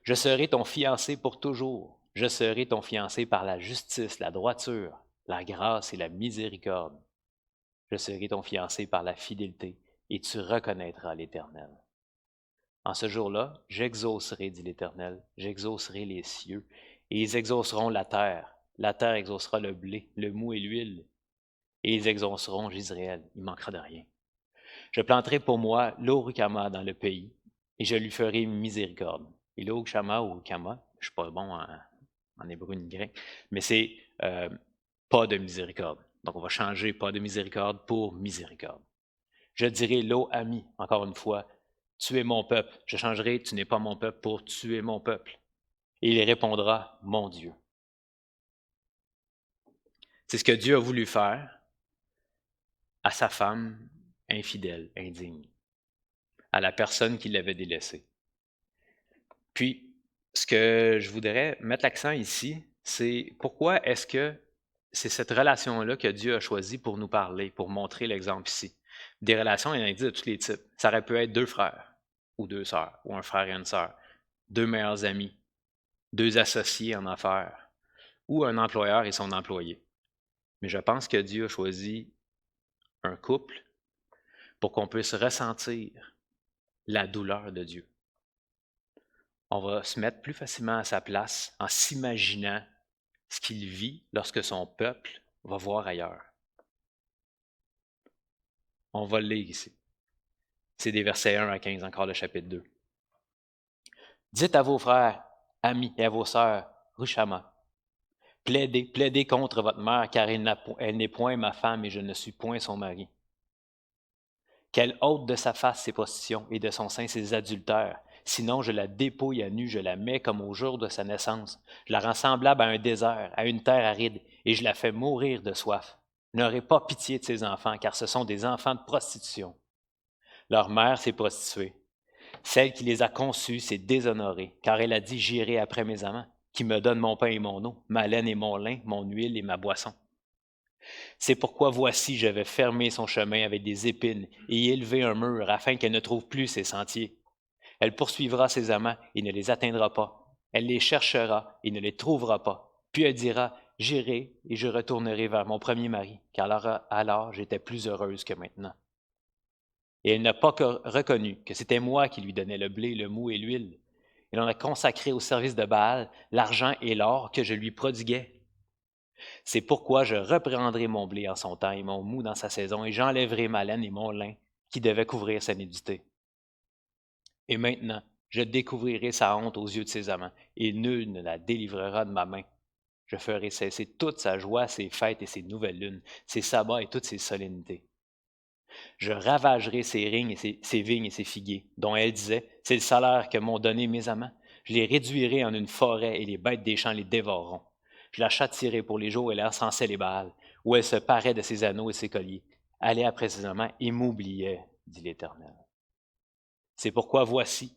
Je serai ton fiancé pour toujours. Je serai ton fiancé par la justice, la droiture, la grâce et la miséricorde. Je serai ton fiancé par la fidélité, et tu reconnaîtras l'Éternel. En ce jour-là, j'exaucerai, dit l'Éternel, j'exaucerai les cieux, et ils exauceront la terre. La terre exaucera le blé, le mou et l'huile, et ils exauceront Jisraël. Il ne manquera de rien. Je planterai pour moi l'Orukama dans le pays, et je lui ferai miséricorde. Et l'Orukama ou Kama, je ne suis pas bon en hébreu ni grec, mais c'est pas de miséricorde. Donc, on va changer pas de miséricorde pour miséricorde. Je dirai l'eau ami, encore une fois, tu es mon peuple. Je changerai, tu n'es pas mon peuple pour tu es mon peuple. Et il répondra, mon Dieu. C'est ce que Dieu a voulu faire à sa femme infidèle, indigne, à la personne qui l'avait délaissée. Puis, ce que je voudrais mettre l'accent ici, c'est pourquoi est-ce que c'est cette relation-là que Dieu a choisi pour nous parler, pour montrer l'exemple ici. Des relations, il y en a de tous les types. Ça aurait pu être 2 frères ou 2 sœurs, ou un frère et une sœur, 2 meilleurs amis, 2 associés en affaires, ou un employeur et son employé. Mais je pense que Dieu a choisi un couple pour qu'on puisse ressentir la douleur de Dieu. On va se mettre plus facilement à sa place en s'imaginant ce qu'il vit lorsque son peuple va voir ailleurs. On va le lire ici. C'est des versets 1 à 15, encore le chapitre 2. Dites à vos frères, amis et à vos sœurs, Rushama, plaidez contre votre mère, car elle n'est point ma femme et je ne suis point son mari. Qu'elle ôte de sa face ses prostitutions et de son sein ses adultères. Sinon, je la dépouille à nu, je la mets comme au jour de sa naissance. Je la rends semblable à un désert, à une terre aride, et je la fais mourir de soif. N'aurez pas pitié de ses enfants, car ce sont des enfants de prostitution. Leur mère s'est prostituée. Celle qui les a conçus s'est déshonorée, car elle a dit, j'irai après mes amants, qui me donnent mon pain et mon eau, ma laine et mon lin, mon huile et ma boisson. C'est pourquoi voici, je vais fermer son chemin avec des épines et élever un mur afin qu'elle ne trouve plus ses sentiers. Elle poursuivra ses amants et ne les atteindra pas. Elle les cherchera et ne les trouvera pas. Puis elle dira, j'irai et je retournerai vers mon premier mari, car alors j'étais plus heureuse que maintenant. Et elle n'a pas reconnu que c'était moi qui lui donnais le blé, le mou et l'huile. Elle en a consacré au service de Baal l'argent et l'or que je lui prodiguais. C'est pourquoi je reprendrai mon blé en son temps et mon mou dans sa saison, et j'enlèverai ma laine et mon lin qui devaient couvrir sa nudité. Et maintenant, je découvrirai sa honte aux yeux de ses amants, et nul ne la délivrera de ma main. Je ferai cesser toute sa joie, ses fêtes et ses nouvelles lunes, ses sabbats et toutes ses solennités. Je ravagerai ses vignes et ses figuiers, dont elle disait, c'est le salaire que m'ont donné mes amants. Je les réduirai en une forêt, et les bêtes des champs les dévoreront. Je la châtierai pour les jours où elle encensait les Baals, où elle se parait de ses anneaux et ses colliers, allait après ses amants et m'oubliait, dit l'Éternel. C'est pourquoi voici,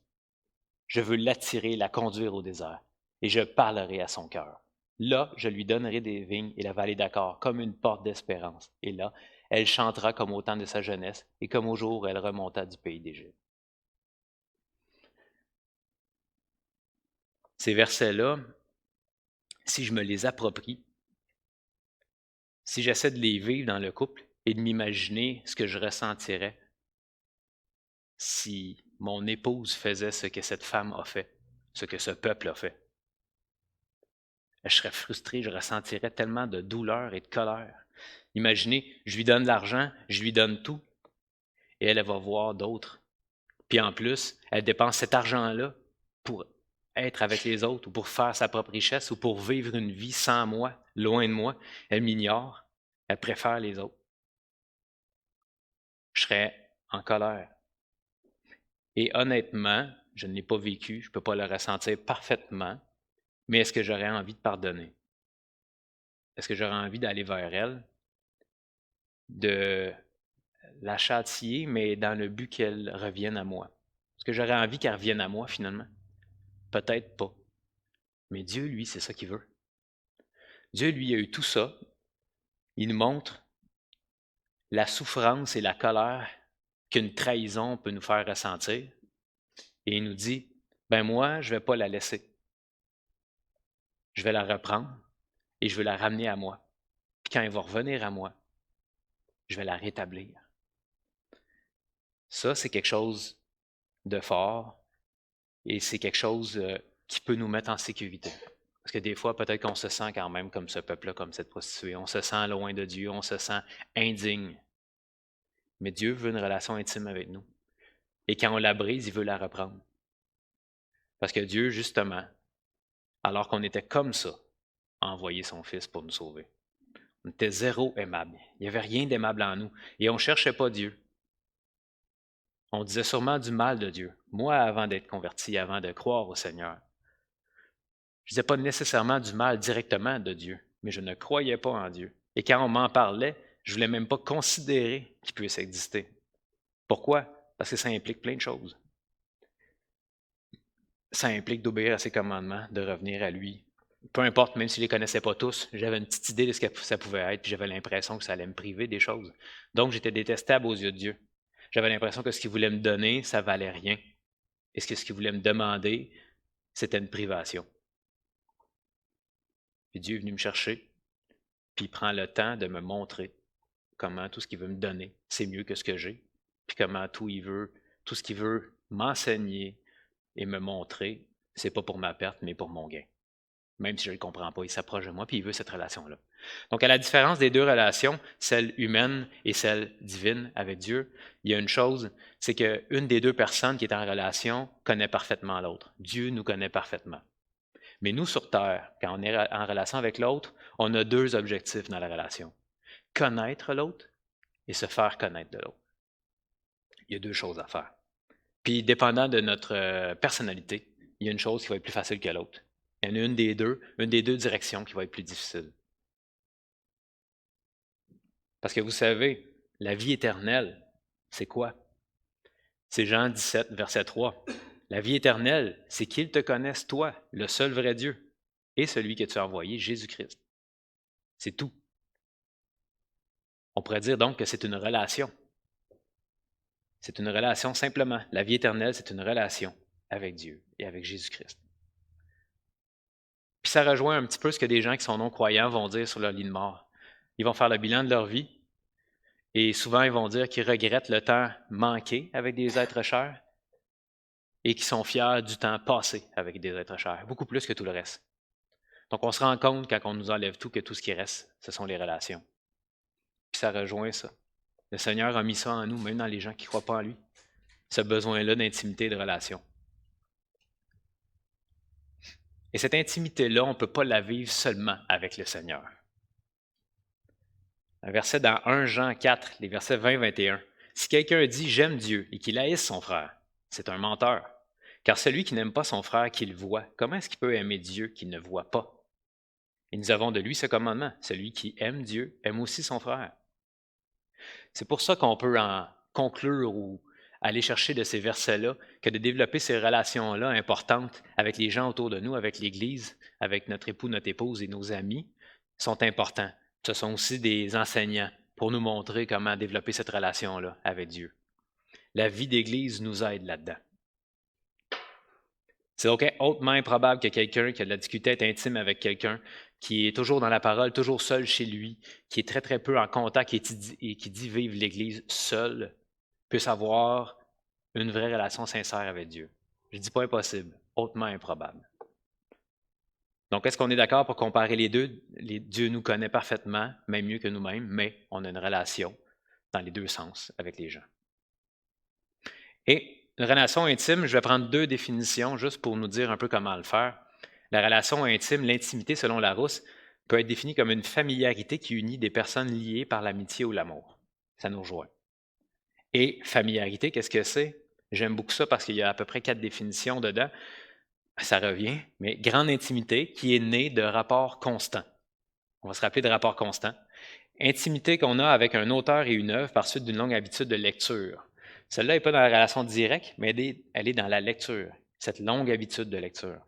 je veux l'attirer, la conduire au désert, et je parlerai à son cœur. Là, je lui donnerai des vignes et la vallée d'Achor comme une porte d'espérance. Et là, elle chantera comme au temps de sa jeunesse et comme au jour où elle remonta du pays d'Égypte. Ces versets-là, si je me les approprie, si j'essaie de les vivre dans le couple et de m'imaginer ce que je ressentirais si mon épouse faisait ce que cette femme a fait, ce que ce peuple a fait, je serais frustré, je ressentirais tellement de douleur et de colère. Imaginez, je lui donne de l'argent, je lui donne tout, et elle va voir d'autres. Puis en plus, elle dépense cet argent-là pour être avec les autres ou pour faire sa propre richesse ou pour vivre une vie sans moi, loin de moi. Elle m'ignore, elle préfère les autres. Je serais en colère. Et honnêtement, je ne l'ai pas vécu, je ne peux pas le ressentir parfaitement, mais est-ce que j'aurais envie de pardonner? Est-ce que j'aurais envie d'aller vers elle, de la châtier, mais dans le but qu'elle revienne à moi? Est-ce que j'aurais envie qu'elle revienne à moi finalement? Peut-être pas. Mais Dieu, lui, c'est ça qu'il veut. Dieu, lui, a eu tout ça. Il nous montre la souffrance et la colère qu'une trahison peut nous faire ressentir. Et il nous dit, ben moi, je ne vais pas la laisser. Je vais la reprendre et je vais la ramener à moi. Puis quand elle va revenir à moi, je vais la rétablir. Ça, c'est quelque chose de fort et c'est quelque chose qui peut nous mettre en sécurité. Parce que des fois, peut-être qu'on se sent quand même comme ce peuple-là, comme cette prostituée. On se sent loin de Dieu, on se sent indigne. Mais Dieu veut une relation intime avec nous. Et quand on la brise, il veut la reprendre. Parce que Dieu, justement, alors qu'on était comme ça, a envoyé son Fils pour nous sauver. On était zéro aimable. Il n'y avait rien d'aimable en nous. Et on ne cherchait pas Dieu. On disait sûrement du mal de Dieu. Moi, avant d'être converti, avant de croire au Seigneur, je ne disais pas nécessairement du mal directement de Dieu, mais je ne croyais pas en Dieu. Et quand on m'en parlait, je ne voulais même pas considérer qu'il puisse exister. Pourquoi? Parce que ça implique plein de choses. Ça implique d'obéir à ses commandements, de revenir à lui. Peu importe, même s'il ne les connaissait pas tous, j'avais une petite idée de ce que ça pouvait être, puis j'avais l'impression que ça allait me priver des choses. Donc, j'étais détestable aux yeux de Dieu. J'avais l'impression que ce qu'il voulait me donner, ça valait rien. Et ce qu'il voulait me demander, c'était une privation. Puis Dieu est venu me chercher, puis il prend le temps de me montrer comment tout ce qu'il veut me donner, c'est mieux que ce que j'ai, puis comment tout ce qu'il veut m'enseigner et me montrer, c'est pas pour ma perte, mais pour mon gain. Même si je ne le comprends pas, il s'approche de moi, puis il veut cette relation-là. Donc, à la différence des deux relations, celle humaine et celle divine avec Dieu, il y a une chose, c'est qu'une des deux personnes qui est en relation connaît parfaitement l'autre. Dieu nous connaît parfaitement. Mais nous, sur Terre, quand on est en relation avec l'autre, on a deux objectifs dans la relation. Connaître l'autre et se faire connaître de l'autre. Il y a deux choses à faire. Puis, dépendant de notre personnalité, il y a une chose qui va être plus facile que l'autre. Il y en a une des deux directions qui va être plus difficile. Parce que vous savez, la vie éternelle, c'est quoi? C'est Jean 17, verset 3. La vie éternelle, c'est qu'ils te connaissent, toi, le seul vrai Dieu, et celui que tu as envoyé, Jésus-Christ. C'est tout. On pourrait dire donc que c'est une relation. C'est une relation simplement. La vie éternelle, c'est une relation avec Dieu et avec Jésus-Christ. Puis ça rejoint un petit peu ce que des gens qui sont non-croyants vont dire sur leur lit de mort. Ils vont faire le bilan de leur vie et souvent ils vont dire qu'ils regrettent le temps manqué avec des êtres chers et qu'ils sont fiers du temps passé avec des êtres chers, beaucoup plus que tout le reste. Donc on se rend compte quand on nous enlève tout que tout ce qui reste, ce sont les relations. Puis ça rejoint ça. Le Seigneur a mis ça en nous, même dans les gens qui ne croient pas en lui, ce besoin-là d'intimité et de relation. Et cette intimité-là, on ne peut pas la vivre seulement avec le Seigneur. Un verset dans 1 Jean 4, les versets 20-21. Si quelqu'un dit « j'aime Dieu » et qu'il haïsse son frère, c'est un menteur. Car celui qui n'aime pas son frère qu'il voit, comment est-ce qu'il peut aimer Dieu qu'il ne voit pas? Et nous avons de lui ce commandement. Celui qui aime Dieu aime aussi son frère. C'est pour ça qu'on peut en conclure ou aller chercher de ces versets-là que de développer ces relations-là importantes avec les gens autour de nous, avec l'Église, avec notre époux, notre épouse et nos amis, sont importants. Ce sont aussi des enseignants pour nous montrer comment développer cette relation-là avec Dieu. La vie d'Église nous aide là-dedans. C'est donc hautement improbable que quelqu'un qui a de la difficulté à être intime avec quelqu'un, qui est toujours dans la parole, toujours seul chez lui, qui est très très peu en contact et qui dit vivre l'Église seul, puisse avoir une vraie relation sincère avec Dieu. Je ne dis pas impossible, hautement improbable. Donc, est-ce qu'on est d'accord pour comparer les deux? Dieu nous connaît parfaitement, même mieux que nous-mêmes, mais on a une relation dans les deux sens avec les gens. Et une relation intime, je vais prendre deux définitions juste pour nous dire un peu comment le faire. La relation intime, l'intimité selon Larousse, peut être définie comme une familiarité qui unit des personnes liées par l'amitié ou l'amour. Ça nous rejoint. Et familiarité, qu'est-ce que c'est? J'aime beaucoup ça parce qu'il y a à peu près 4 définitions dedans. Ça revient, mais grande intimité qui est née de rapports constants. On va se rappeler de rapports constants. Intimité qu'on a avec un auteur et une œuvre par suite d'une longue habitude de lecture. Celle-là n'est pas dans la relation directe, mais elle est dans la lecture, cette longue habitude de lecture.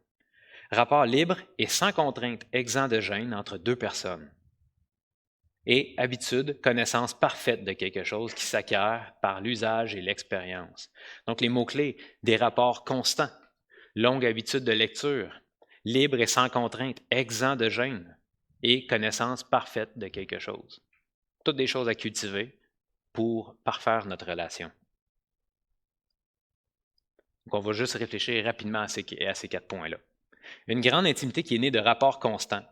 Rapport libre et sans contrainte, exempt de gêne entre deux personnes. Et habitude, connaissance parfaite de quelque chose qui s'acquiert par l'usage et l'expérience. Donc les mots-clés, des rapports constants, longue habitude de lecture, libre et sans contrainte, exempt de gêne et connaissance parfaite de quelque chose. Toutes des choses à cultiver pour parfaire notre relation. Donc on va juste réfléchir rapidement à ces 4 points-là. Une grande intimité qui est née de rapports constants.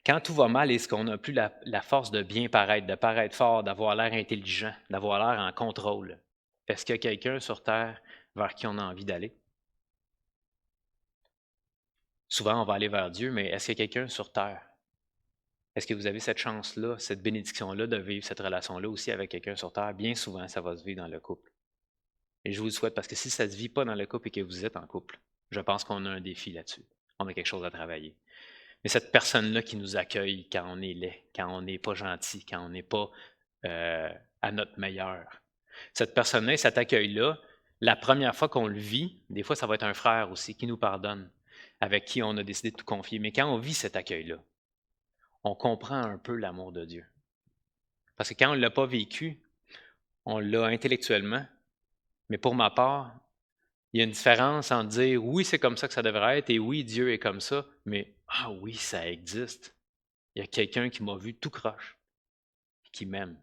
Quand tout va mal, est-ce qu'on n'a plus la force de bien paraître, de paraître fort, d'avoir l'air intelligent, d'avoir l'air en contrôle? Est-ce qu'il y a quelqu'un sur Terre vers qui on a envie d'aller? Souvent, on va aller vers Dieu, mais est-ce qu'il y a quelqu'un sur Terre Est-ce que vous avez cette chance-là, cette bénédiction-là de vivre cette relation-là aussi avec quelqu'un sur Terre? Bien souvent, ça va se vivre dans le couple. Et je vous le souhaite parce que si ça ne se vit pas dans le couple et que vous êtes en couple, je pense qu'on a un défi là-dessus. On a quelque chose à travailler. Mais cette personne-là qui nous accueille quand on est laid, quand on n'est pas gentil, quand on n'est pas à notre meilleur, cette personne-là, cet accueil-là, la première fois qu'on le vit, des fois ça va être un frère aussi qui nous pardonne, avec qui on a décidé de tout confier. Mais quand on vit cet accueil-là, on comprend un peu l'amour de Dieu. Parce que quand on ne l'a pas vécu, on l'a intellectuellement, mais pour ma part, il y a une différence entre dire oui, c'est comme ça que ça devrait être et oui, Dieu est comme ça, mais ah oui, ça existe. Il y a quelqu'un qui m'a vu tout croche, qui m'aime.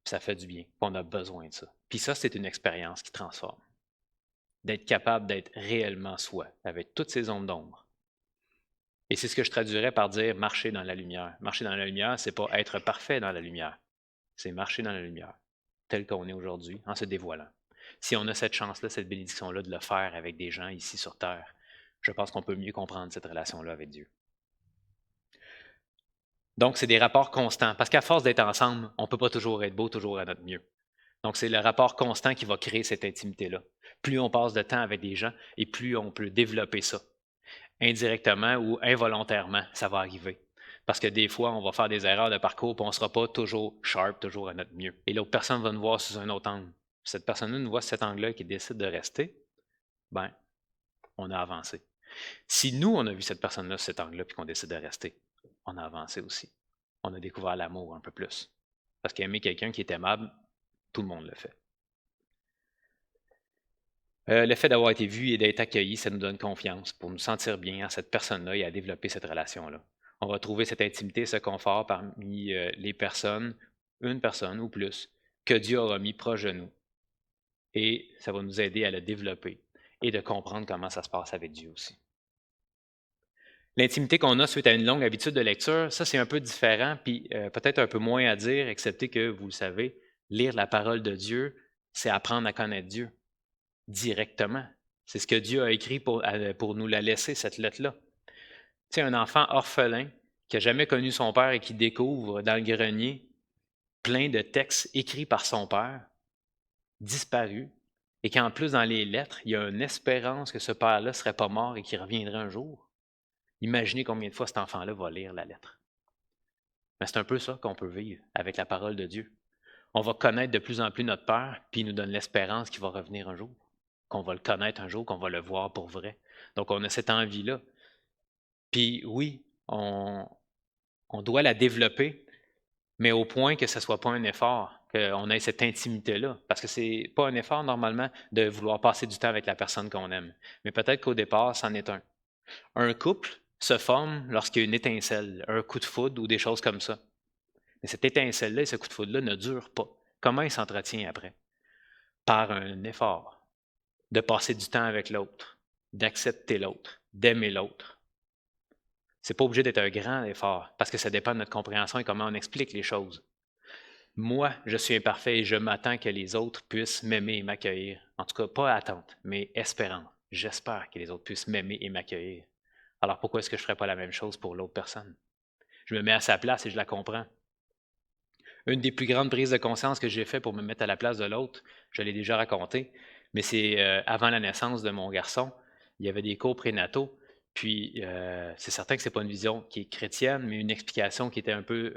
Puis ça fait du bien. Puis on a besoin de ça. Puis ça, c'est une expérience qui transforme. D'être capable d'être réellement soi, avec toutes ces ondes d'ombre. Et c'est ce que je traduirais par dire marcher dans la lumière. Marcher dans la lumière, c'est pas être parfait dans la lumière. C'est marcher dans la lumière, tel qu'on est aujourd'hui, en se dévoilant. Si on a cette chance-là, cette bénédiction-là de le faire avec des gens ici sur Terre, je pense qu'on peut mieux comprendre cette relation-là avec Dieu. Donc, c'est des rapports constants, parce qu'à force d'être ensemble, on ne peut pas toujours être beau, toujours à notre mieux. Donc, c'est le rapport constant qui va créer cette intimité-là. Plus on passe de temps avec des gens, et plus on peut développer ça. Indirectement ou involontairement, ça va arriver. Parce que des fois, on va faire des erreurs de parcours, puis on ne sera pas toujours sharp, toujours à notre mieux. Et l'autre personne va nous voir sous un autre angle. Cette personne-là nous voit sous cet angle-là qui décide de rester, ben, on a avancé. Si nous, on a vu cette personne-là sous cet angle-là, puis qu'on décide de rester, on a avancé aussi. On a découvert l'amour un peu plus. Parce qu'aimer quelqu'un qui est aimable, tout le monde le fait. Le fait d'avoir été vu et d'être accueilli, ça nous donne confiance pour nous sentir bien en cette personne-là et à développer cette relation-là. On va trouver cette intimité, ce confort parmi les personnes, une personne ou plus, que Dieu aura mis proche de nous. Et ça va nous aider à le développer et de comprendre comment ça se passe avec Dieu aussi. L'intimité qu'on a suite à une longue habitude de lecture, ça c'est un peu différent, puis peut-être un peu moins à dire, excepté que, vous le savez, lire la parole de Dieu, c'est apprendre à connaître Dieu directement. C'est ce que Dieu a écrit pour nous la laisser, cette lettre-là. Tu sais, un enfant orphelin qui n'a jamais connu son père et qui découvre dans le grenier plein de textes écrits par son père, disparus, et qu'en plus dans les lettres, il y a une espérance que ce père-là ne serait pas mort et qu'il reviendrait un jour. Imaginez combien de fois cet enfant-là va lire la lettre. Mais c'est un peu ça qu'on peut vivre avec la parole de Dieu. On va connaître de plus en plus notre Père, puis il nous donne l'espérance qu'il va revenir un jour, qu'on va le connaître un jour, qu'on va le voir pour vrai. Donc, on a cette envie-là. Puis oui, on doit la développer, mais au point que ce ne soit pas un effort, qu'on ait cette intimité-là. Parce que ce n'est pas un effort, normalement, de vouloir passer du temps avec la personne qu'on aime. Mais peut-être qu'au départ, c'en est un. Un couple se forme lorsqu'il y a une étincelle, un coup de foudre ou des choses comme ça. Mais cette étincelle-là et ce coup de foudre-là ne durent pas. Comment il s'entretient après? Par un effort, de passer du temps avec l'autre, d'accepter l'autre, d'aimer l'autre. Ce n'est pas obligé d'être un grand effort, parce que ça dépend de notre compréhension et comment on explique les choses. Moi, je suis imparfait et je m'attends que les autres puissent m'aimer et m'accueillir. En tout cas, pas attente, mais espérant. J'espère que les autres puissent m'aimer et m'accueillir. Alors pourquoi est-ce que je ne ferais pas la même chose pour l'autre personne? Je me mets à sa place et je la comprends. Une des plus grandes prises de conscience que j'ai fait pour me mettre à la place de l'autre, je l'ai déjà raconté, mais c'est avant la naissance de mon garçon, il y avait des cours prénataux, puis c'est certain que ce n'est pas une vision qui est chrétienne, mais une explication qui était un peu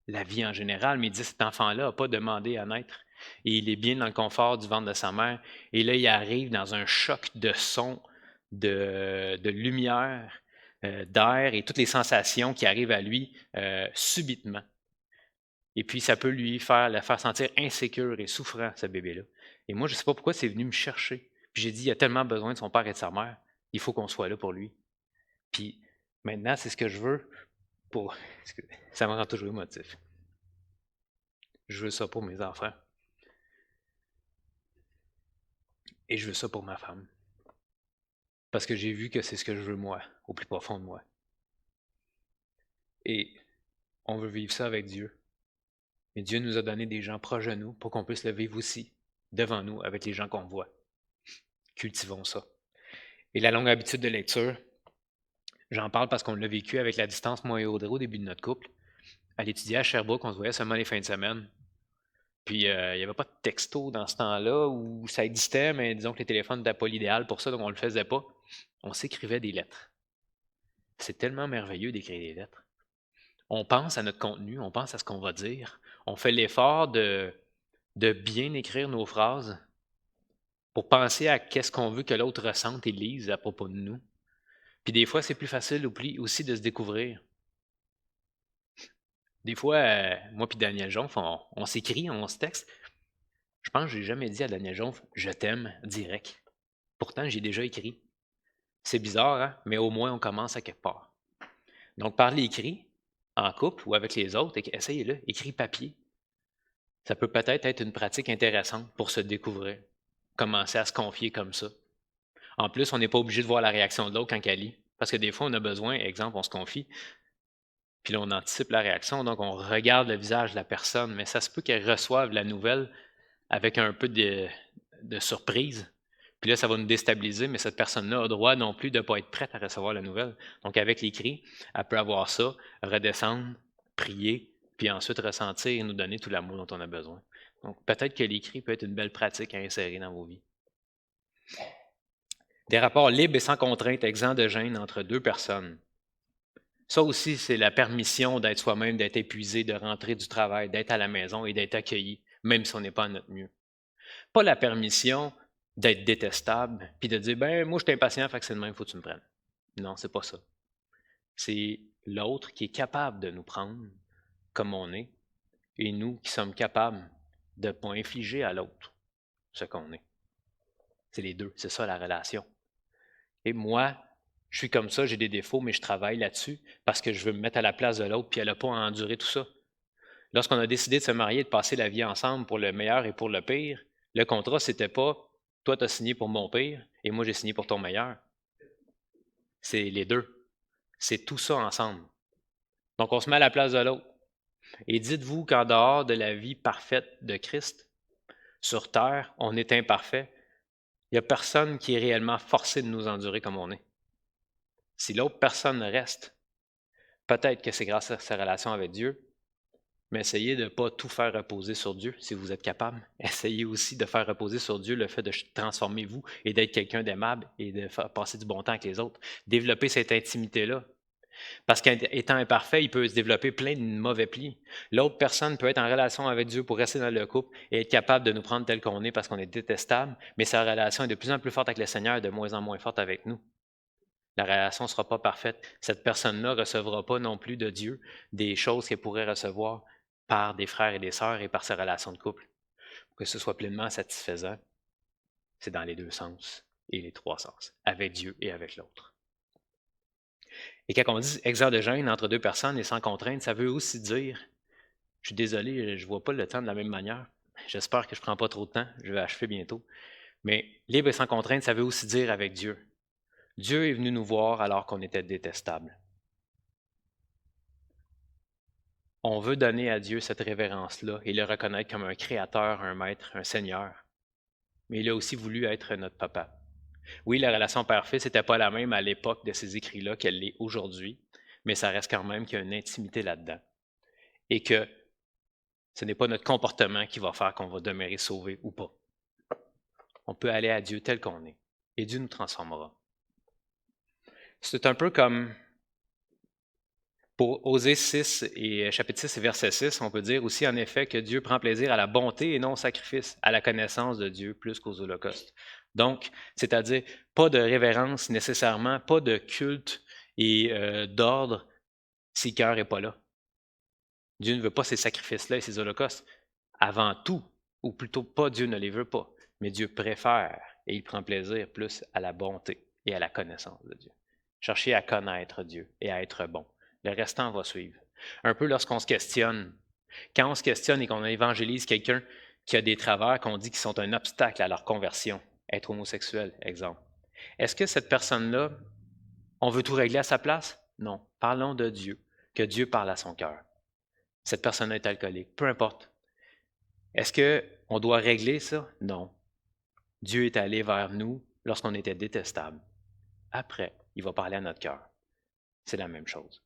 la vie en général, mais il dit cet enfant-là n'a pas demandé à naître, et il est bien dans le confort du ventre de sa mère, et là il arrive dans un choc de son, de lumière, d'air, et toutes les sensations qui arrivent à lui subitement. Et puis, ça peut le faire sentir insécure et souffrant, ce bébé-là. Et moi, je ne sais pas pourquoi c'est venu me chercher. Puis j'ai dit, il a tellement besoin de son père et de sa mère, il faut qu'on soit là pour lui. Puis maintenant, c'est ce que je veux pour... Ça me rend toujours émotif. Je veux ça pour mes enfants. Et je veux ça pour ma femme. Parce que j'ai vu que c'est ce que je veux moi, au plus profond de moi. Et on veut vivre ça avec Dieu. Mais Dieu nous a donné des gens proches de nous pour qu'on puisse le vivre aussi, devant nous, avec les gens qu'on voit. Cultivons ça. Et la longue habitude de lecture, J'en parle parce qu'on l'a vécu avec la distance, moi et Audrey, au début de notre couple. Elle étudiait à Sherbrooke, on se voyait seulement les fins de semaine. Puis, il n'y avait pas de texto dans ce temps-là, où ça existait, mais disons que les téléphones n'étaient pas l'idéal pour ça, donc on ne le faisait pas. On s'écrivait des lettres. C'est tellement merveilleux d'écrire des lettres. On pense à notre contenu, on pense à ce qu'on va dire. On fait l'effort de bien écrire nos phrases pour penser à qu'est-ce qu'on veut que l'autre ressente et lise à propos de nous. Puis des fois, c'est plus facile aussi de se découvrir. Des fois, moi et Daniel Jonf, on s'écrit, on se texte. Je pense que je n'ai jamais dit à Daniel Jonf « je t'aime » direct. Pourtant, j'ai déjà écrit. C'est bizarre, hein? Mais au moins, on commence à quelque part. Donc, par l'écrit, en couple ou avec les autres, essayez-le, écrit papier. Ça peut peut-être être une pratique intéressante pour se découvrir. Commencer à se confier comme ça. En plus, on n'est pas obligé de voir la réaction de l'autre quand elle lit. Parce que des fois, on a besoin, exemple, on se confie, puis là, on anticipe la réaction, donc on regarde le visage de la personne, mais ça se peut qu'elle reçoive la nouvelle avec un peu de surprise. Puis là, ça va nous déstabiliser, mais cette personne-là a droit non plus de ne pas être prête à recevoir la nouvelle. Donc, avec l'écrit, elle peut avoir ça, redescendre, prier, puis ensuite ressentir et nous donner tout l'amour dont on a besoin. Donc, peut-être que l'écrit peut être une belle pratique à insérer dans vos vies. Des rapports libres et sans contrainte, exempts de gêne entre deux personnes. Ça aussi, c'est la permission d'être soi-même, d'être épuisé, de rentrer du travail, d'être à la maison et d'être accueilli, même si on n'est pas à notre mieux. Pas la permission d'être détestable, puis de dire, ben moi, je suis impatient, fait que c'est le même, il faut que tu me prennes. Non, c'est pas ça. C'est l'autre qui est capable de nous prendre comme on est, et nous qui sommes capables de ne pas infliger à l'autre ce qu'on est. C'est les deux, c'est ça la relation. Et moi, je suis comme ça, j'ai des défauts, mais je travaille là-dessus parce que je veux me mettre à la place de l'autre, puis elle n'a pas à endurer tout ça. Lorsqu'on a décidé de se marier, de passer la vie ensemble pour le meilleur et pour le pire, le contrat, c'était pas « toi, tu as signé pour mon pire et moi, j'ai signé pour ton meilleur ». C'est les deux. C'est tout ça ensemble. Donc, on se met à la place de l'autre. Et dites-vous qu'en dehors de la vie parfaite de Christ, sur terre, on est imparfait. Il n'y a personne qui est réellement forcé de nous endurer comme on est. Si l'autre personne reste, peut-être que c'est grâce à sa relation avec Dieu, mais essayez de ne pas tout faire reposer sur Dieu si vous êtes capable. Essayez aussi de faire reposer sur Dieu le fait de transformer vous et d'être quelqu'un d'aimable et de faire passer du bon temps avec les autres. Développer cette intimité-là. Parce qu'étant imparfait, il peut se développer plein de mauvais plis. L'autre personne peut être en relation avec Dieu pour rester dans le couple et être capable de nous prendre tel qu'on est parce qu'on est détestable, mais sa relation est de plus en plus forte avec le Seigneur et de moins en moins forte avec nous. La relation ne sera pas parfaite. Cette personne-là ne recevra pas non plus de Dieu des choses qu'elle pourrait recevoir par des frères et des sœurs et par sa relation de couple. Pour que ce soit pleinement satisfaisant, c'est dans les deux sens et les trois sens, avec Dieu et avec l'autre. Et quand on dit exempt de gêne entre deux personnes et sans contrainte, ça veut aussi dire, je suis désolé, je ne vois pas le temps de la même manière. J'espère que je ne prends pas trop de temps, je vais achever bientôt. Mais libre et sans contrainte, ça veut aussi dire avec Dieu. Dieu est venu nous voir alors qu'on était détestables. On veut donner à Dieu cette révérence-là et le reconnaître comme un créateur, un maître, un seigneur. Mais il a aussi voulu être notre papa. Oui, la relation père-fils n'était pas la même à l'époque de ces écrits-là qu'elle l'est aujourd'hui, mais ça reste quand même qu'il y a une intimité là-dedans. Et que ce n'est pas notre comportement qui va faire qu'on va demeurer sauvé ou pas. On peut aller à Dieu tel qu'on est, et Dieu nous transformera. C'est un peu comme, pour Osée 6 et chapitre 6 et verset 6, on peut dire aussi en effet que Dieu prend plaisir à la bonté et non au sacrifice, à la connaissance de Dieu plus qu'aux holocaustes. Donc, c'est-à-dire pas de révérence nécessairement, pas de culte et d'ordre si le cœur n'est pas là. Dieu ne veut pas ces sacrifices-là et ces holocaustes avant tout, ou plutôt pas Dieu ne les veut pas, mais Dieu préfère et il prend plaisir plus à la bonté et à la connaissance de Dieu. Cherchez à connaître Dieu et à être bon. Le restant va suivre. Un peu lorsqu'on se questionne. Quand on se questionne et qu'on évangélise quelqu'un qui a des travers qu'on dit qui sont un obstacle à leur conversion, être homosexuel, exemple. Est-ce que cette personne-là, on veut tout régler à sa place? Non. Parlons de Dieu, que Dieu parle à son cœur. Cette personne est alcoolique, peu importe. Est-ce qu'on doit régler ça? Non. Dieu est allé vers nous lorsqu'on était détestables. Après, il va parler à notre cœur. c'est la même chose.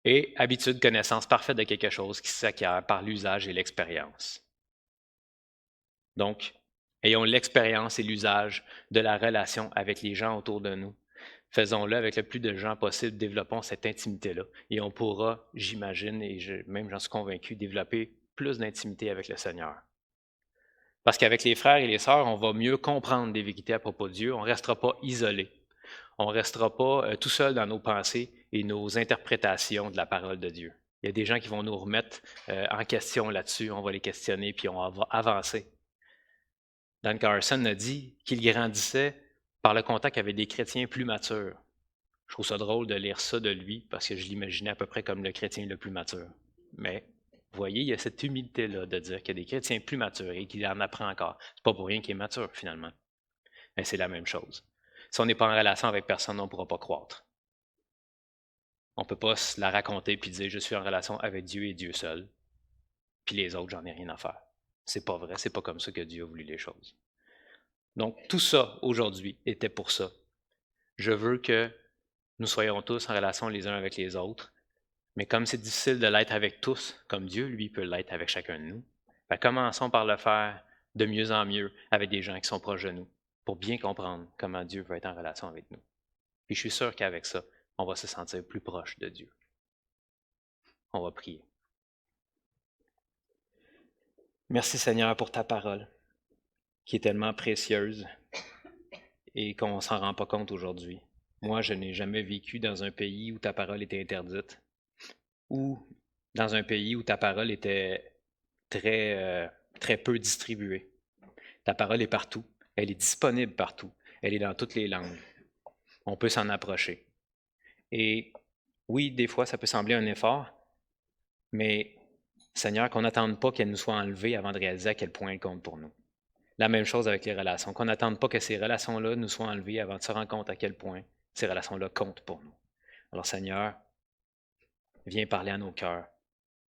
Et habitude, connaissance parfaite de quelque chose qui s'acquiert par l'usage et l'expérience. Donc, ayons l'expérience et l'usage de la relation avec les gens autour de nous. Faisons-le avec le plus de gens possible, développons cette intimité-là. Et on pourra, j'imagine, et même j'en suis convaincu, développer plus d'intimité avec le Seigneur. Parce qu'avec les frères et les sœurs, on va mieux comprendre des vérités à propos de Dieu. On ne restera pas isolé. On ne restera pas tout seul dans nos pensées et nos interprétations de la parole de Dieu. Il y a des gens qui vont nous remettre en question là-dessus. On va les questionner puis on va avancer. Dan Carson a dit qu'il grandissait par le contact avec des chrétiens plus matures. Je trouve ça drôle de lire ça de lui parce que je l'imaginais à peu près comme le chrétien le plus mature. Mais vous voyez, il y a cette humilité-là de dire qu'il y a des chrétiens plus matures et qu'il en apprend encore. C'est pas pour rien qu'il est mature finalement. Mais c'est la même chose. Si on n'est pas en relation avec personne, on ne pourra pas croître. On ne peut pas se la raconter puis dire je suis en relation avec Dieu et Dieu seul, puis les autres, j'en ai rien à faire. C'est pas vrai, c'est pas comme ça que Dieu a voulu les choses. Donc, tout ça aujourd'hui était pour ça. Je veux que nous soyons tous en relation les uns avec les autres, mais comme c'est difficile de l'être avec tous, comme Dieu, lui, peut l'être avec chacun de nous, commençons par le faire de mieux en mieux avec des gens qui sont proches de nous, pour bien comprendre comment Dieu veut être en relation avec nous. Puis je suis sûr qu'avec ça, on va se sentir plus proche de Dieu. On va prier. Merci Seigneur pour ta parole, qui est tellement précieuse et qu'on ne s'en rend pas compte aujourd'hui. Moi, je n'ai jamais vécu dans un pays où ta parole était interdite, ou dans un pays où ta parole était très peu distribuée. Ta parole est partout, elle est disponible partout, elle est dans toutes les langues. On peut s'en approcher. Et oui, des fois, ça peut sembler un effort, mais Seigneur, qu'on n'attende pas qu'elle nous soit enlevée avant de réaliser à quel point elle compte pour nous. La même chose avec les relations, qu'on n'attende pas que ces relations-là nous soient enlevées avant de se rendre compte à quel point ces relations-là comptent pour nous. Alors Seigneur, viens parler à nos cœurs,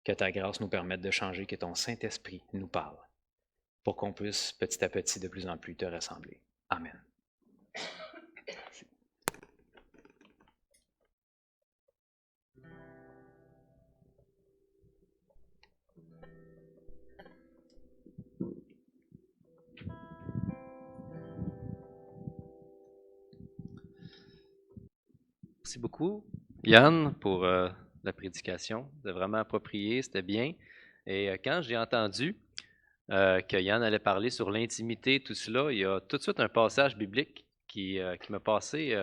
que ta grâce nous permette de changer, que ton Saint-Esprit nous parle, pour qu'on puisse petit à petit de plus en plus te ressembler. Amen. Merci beaucoup, Yann, pour la prédication. C'était vraiment approprié, c'était bien. Et quand j'ai entendu que Yann allait parler sur l'intimité, tout cela, il y a tout de suite un passage biblique qui m'a passé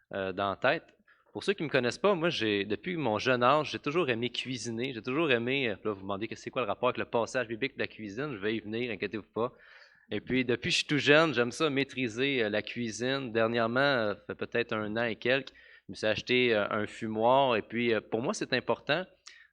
dans la tête. Pour ceux qui ne me connaissent pas, moi, depuis mon jeune âge, j'ai toujours aimé cuisiner. J'ai toujours aimé, là, vous demandez que c'est quoi le rapport avec le passage biblique de la cuisine, je vais y venir, inquiétez-vous pas. Et puis, depuis que je suis tout jeune, j'aime ça maîtriser la cuisine. Dernièrement, ça fait peut-être 1 an et quelques, je me suis acheté un fumoir. Et puis, pour moi, c'est important.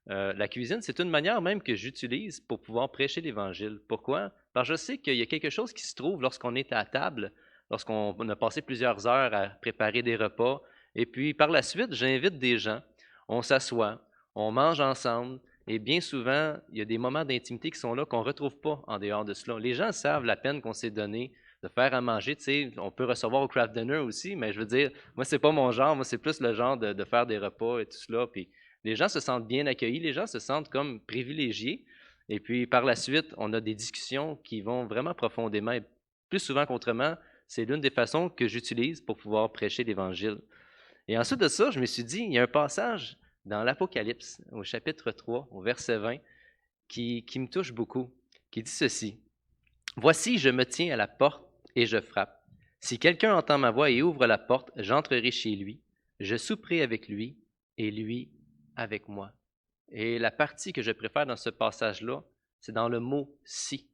La cuisine, c'est une manière même que j'utilise pour pouvoir prêcher l'Évangile. Pourquoi? Parce que je sais qu'il y a quelque chose qui se trouve lorsqu'on est à table, lorsqu'on a passé plusieurs heures à préparer des repas. Et puis, par la suite, j'invite des gens. On s'assoit, on mange ensemble. Et bien souvent, il y a des moments d'intimité qui sont là qu'on ne retrouve pas en dehors de cela. Les gens savent la peine qu'on s'est donnée de faire à manger. Tu sais, on peut recevoir au craft dinner aussi, mais je veux dire, moi, c'est pas mon genre. Moi, c'est plus le genre de faire des repas et tout cela. Puis les gens se sentent bien accueillis, les gens se sentent comme privilégiés. Et puis par la suite, on a des discussions qui vont vraiment profondément. Et plus souvent qu'autrement, c'est l'une des façons que j'utilise pour pouvoir prêcher l'Évangile. Et ensuite de ça, je me suis dit, il y a un passage dans l'Apocalypse, au chapitre 3, au verset 20, qui me touche beaucoup, qui dit ceci. « Voici, je me tiens à la porte et je frappe. Si quelqu'un entend ma voix et ouvre la porte, j'entrerai chez lui, je souperai avec lui et lui avec moi. » Et la partie que je préfère dans ce passage-là, c'est dans le mot « si »,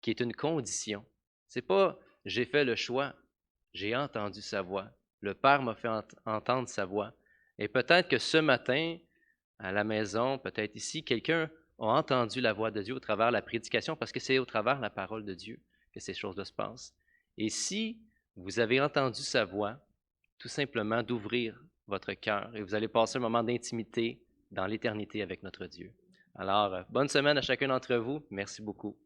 qui est une condition. C'est pas « j'ai fait le choix », j'ai entendu sa voix. Le Père m'a fait entendre sa voix. Et peut-être que ce matin, à la maison, peut-être ici, quelqu'un a entendu la voix de Dieu au travers de la prédication, parce que c'est au travers de la parole de Dieu que ces choses se passent. Et si vous avez entendu sa voix, tout simplement d'ouvrir votre cœur et vous allez passer un moment d'intimité dans l'éternité avec notre Dieu. Alors, bonne semaine à chacun d'entre vous. Merci beaucoup.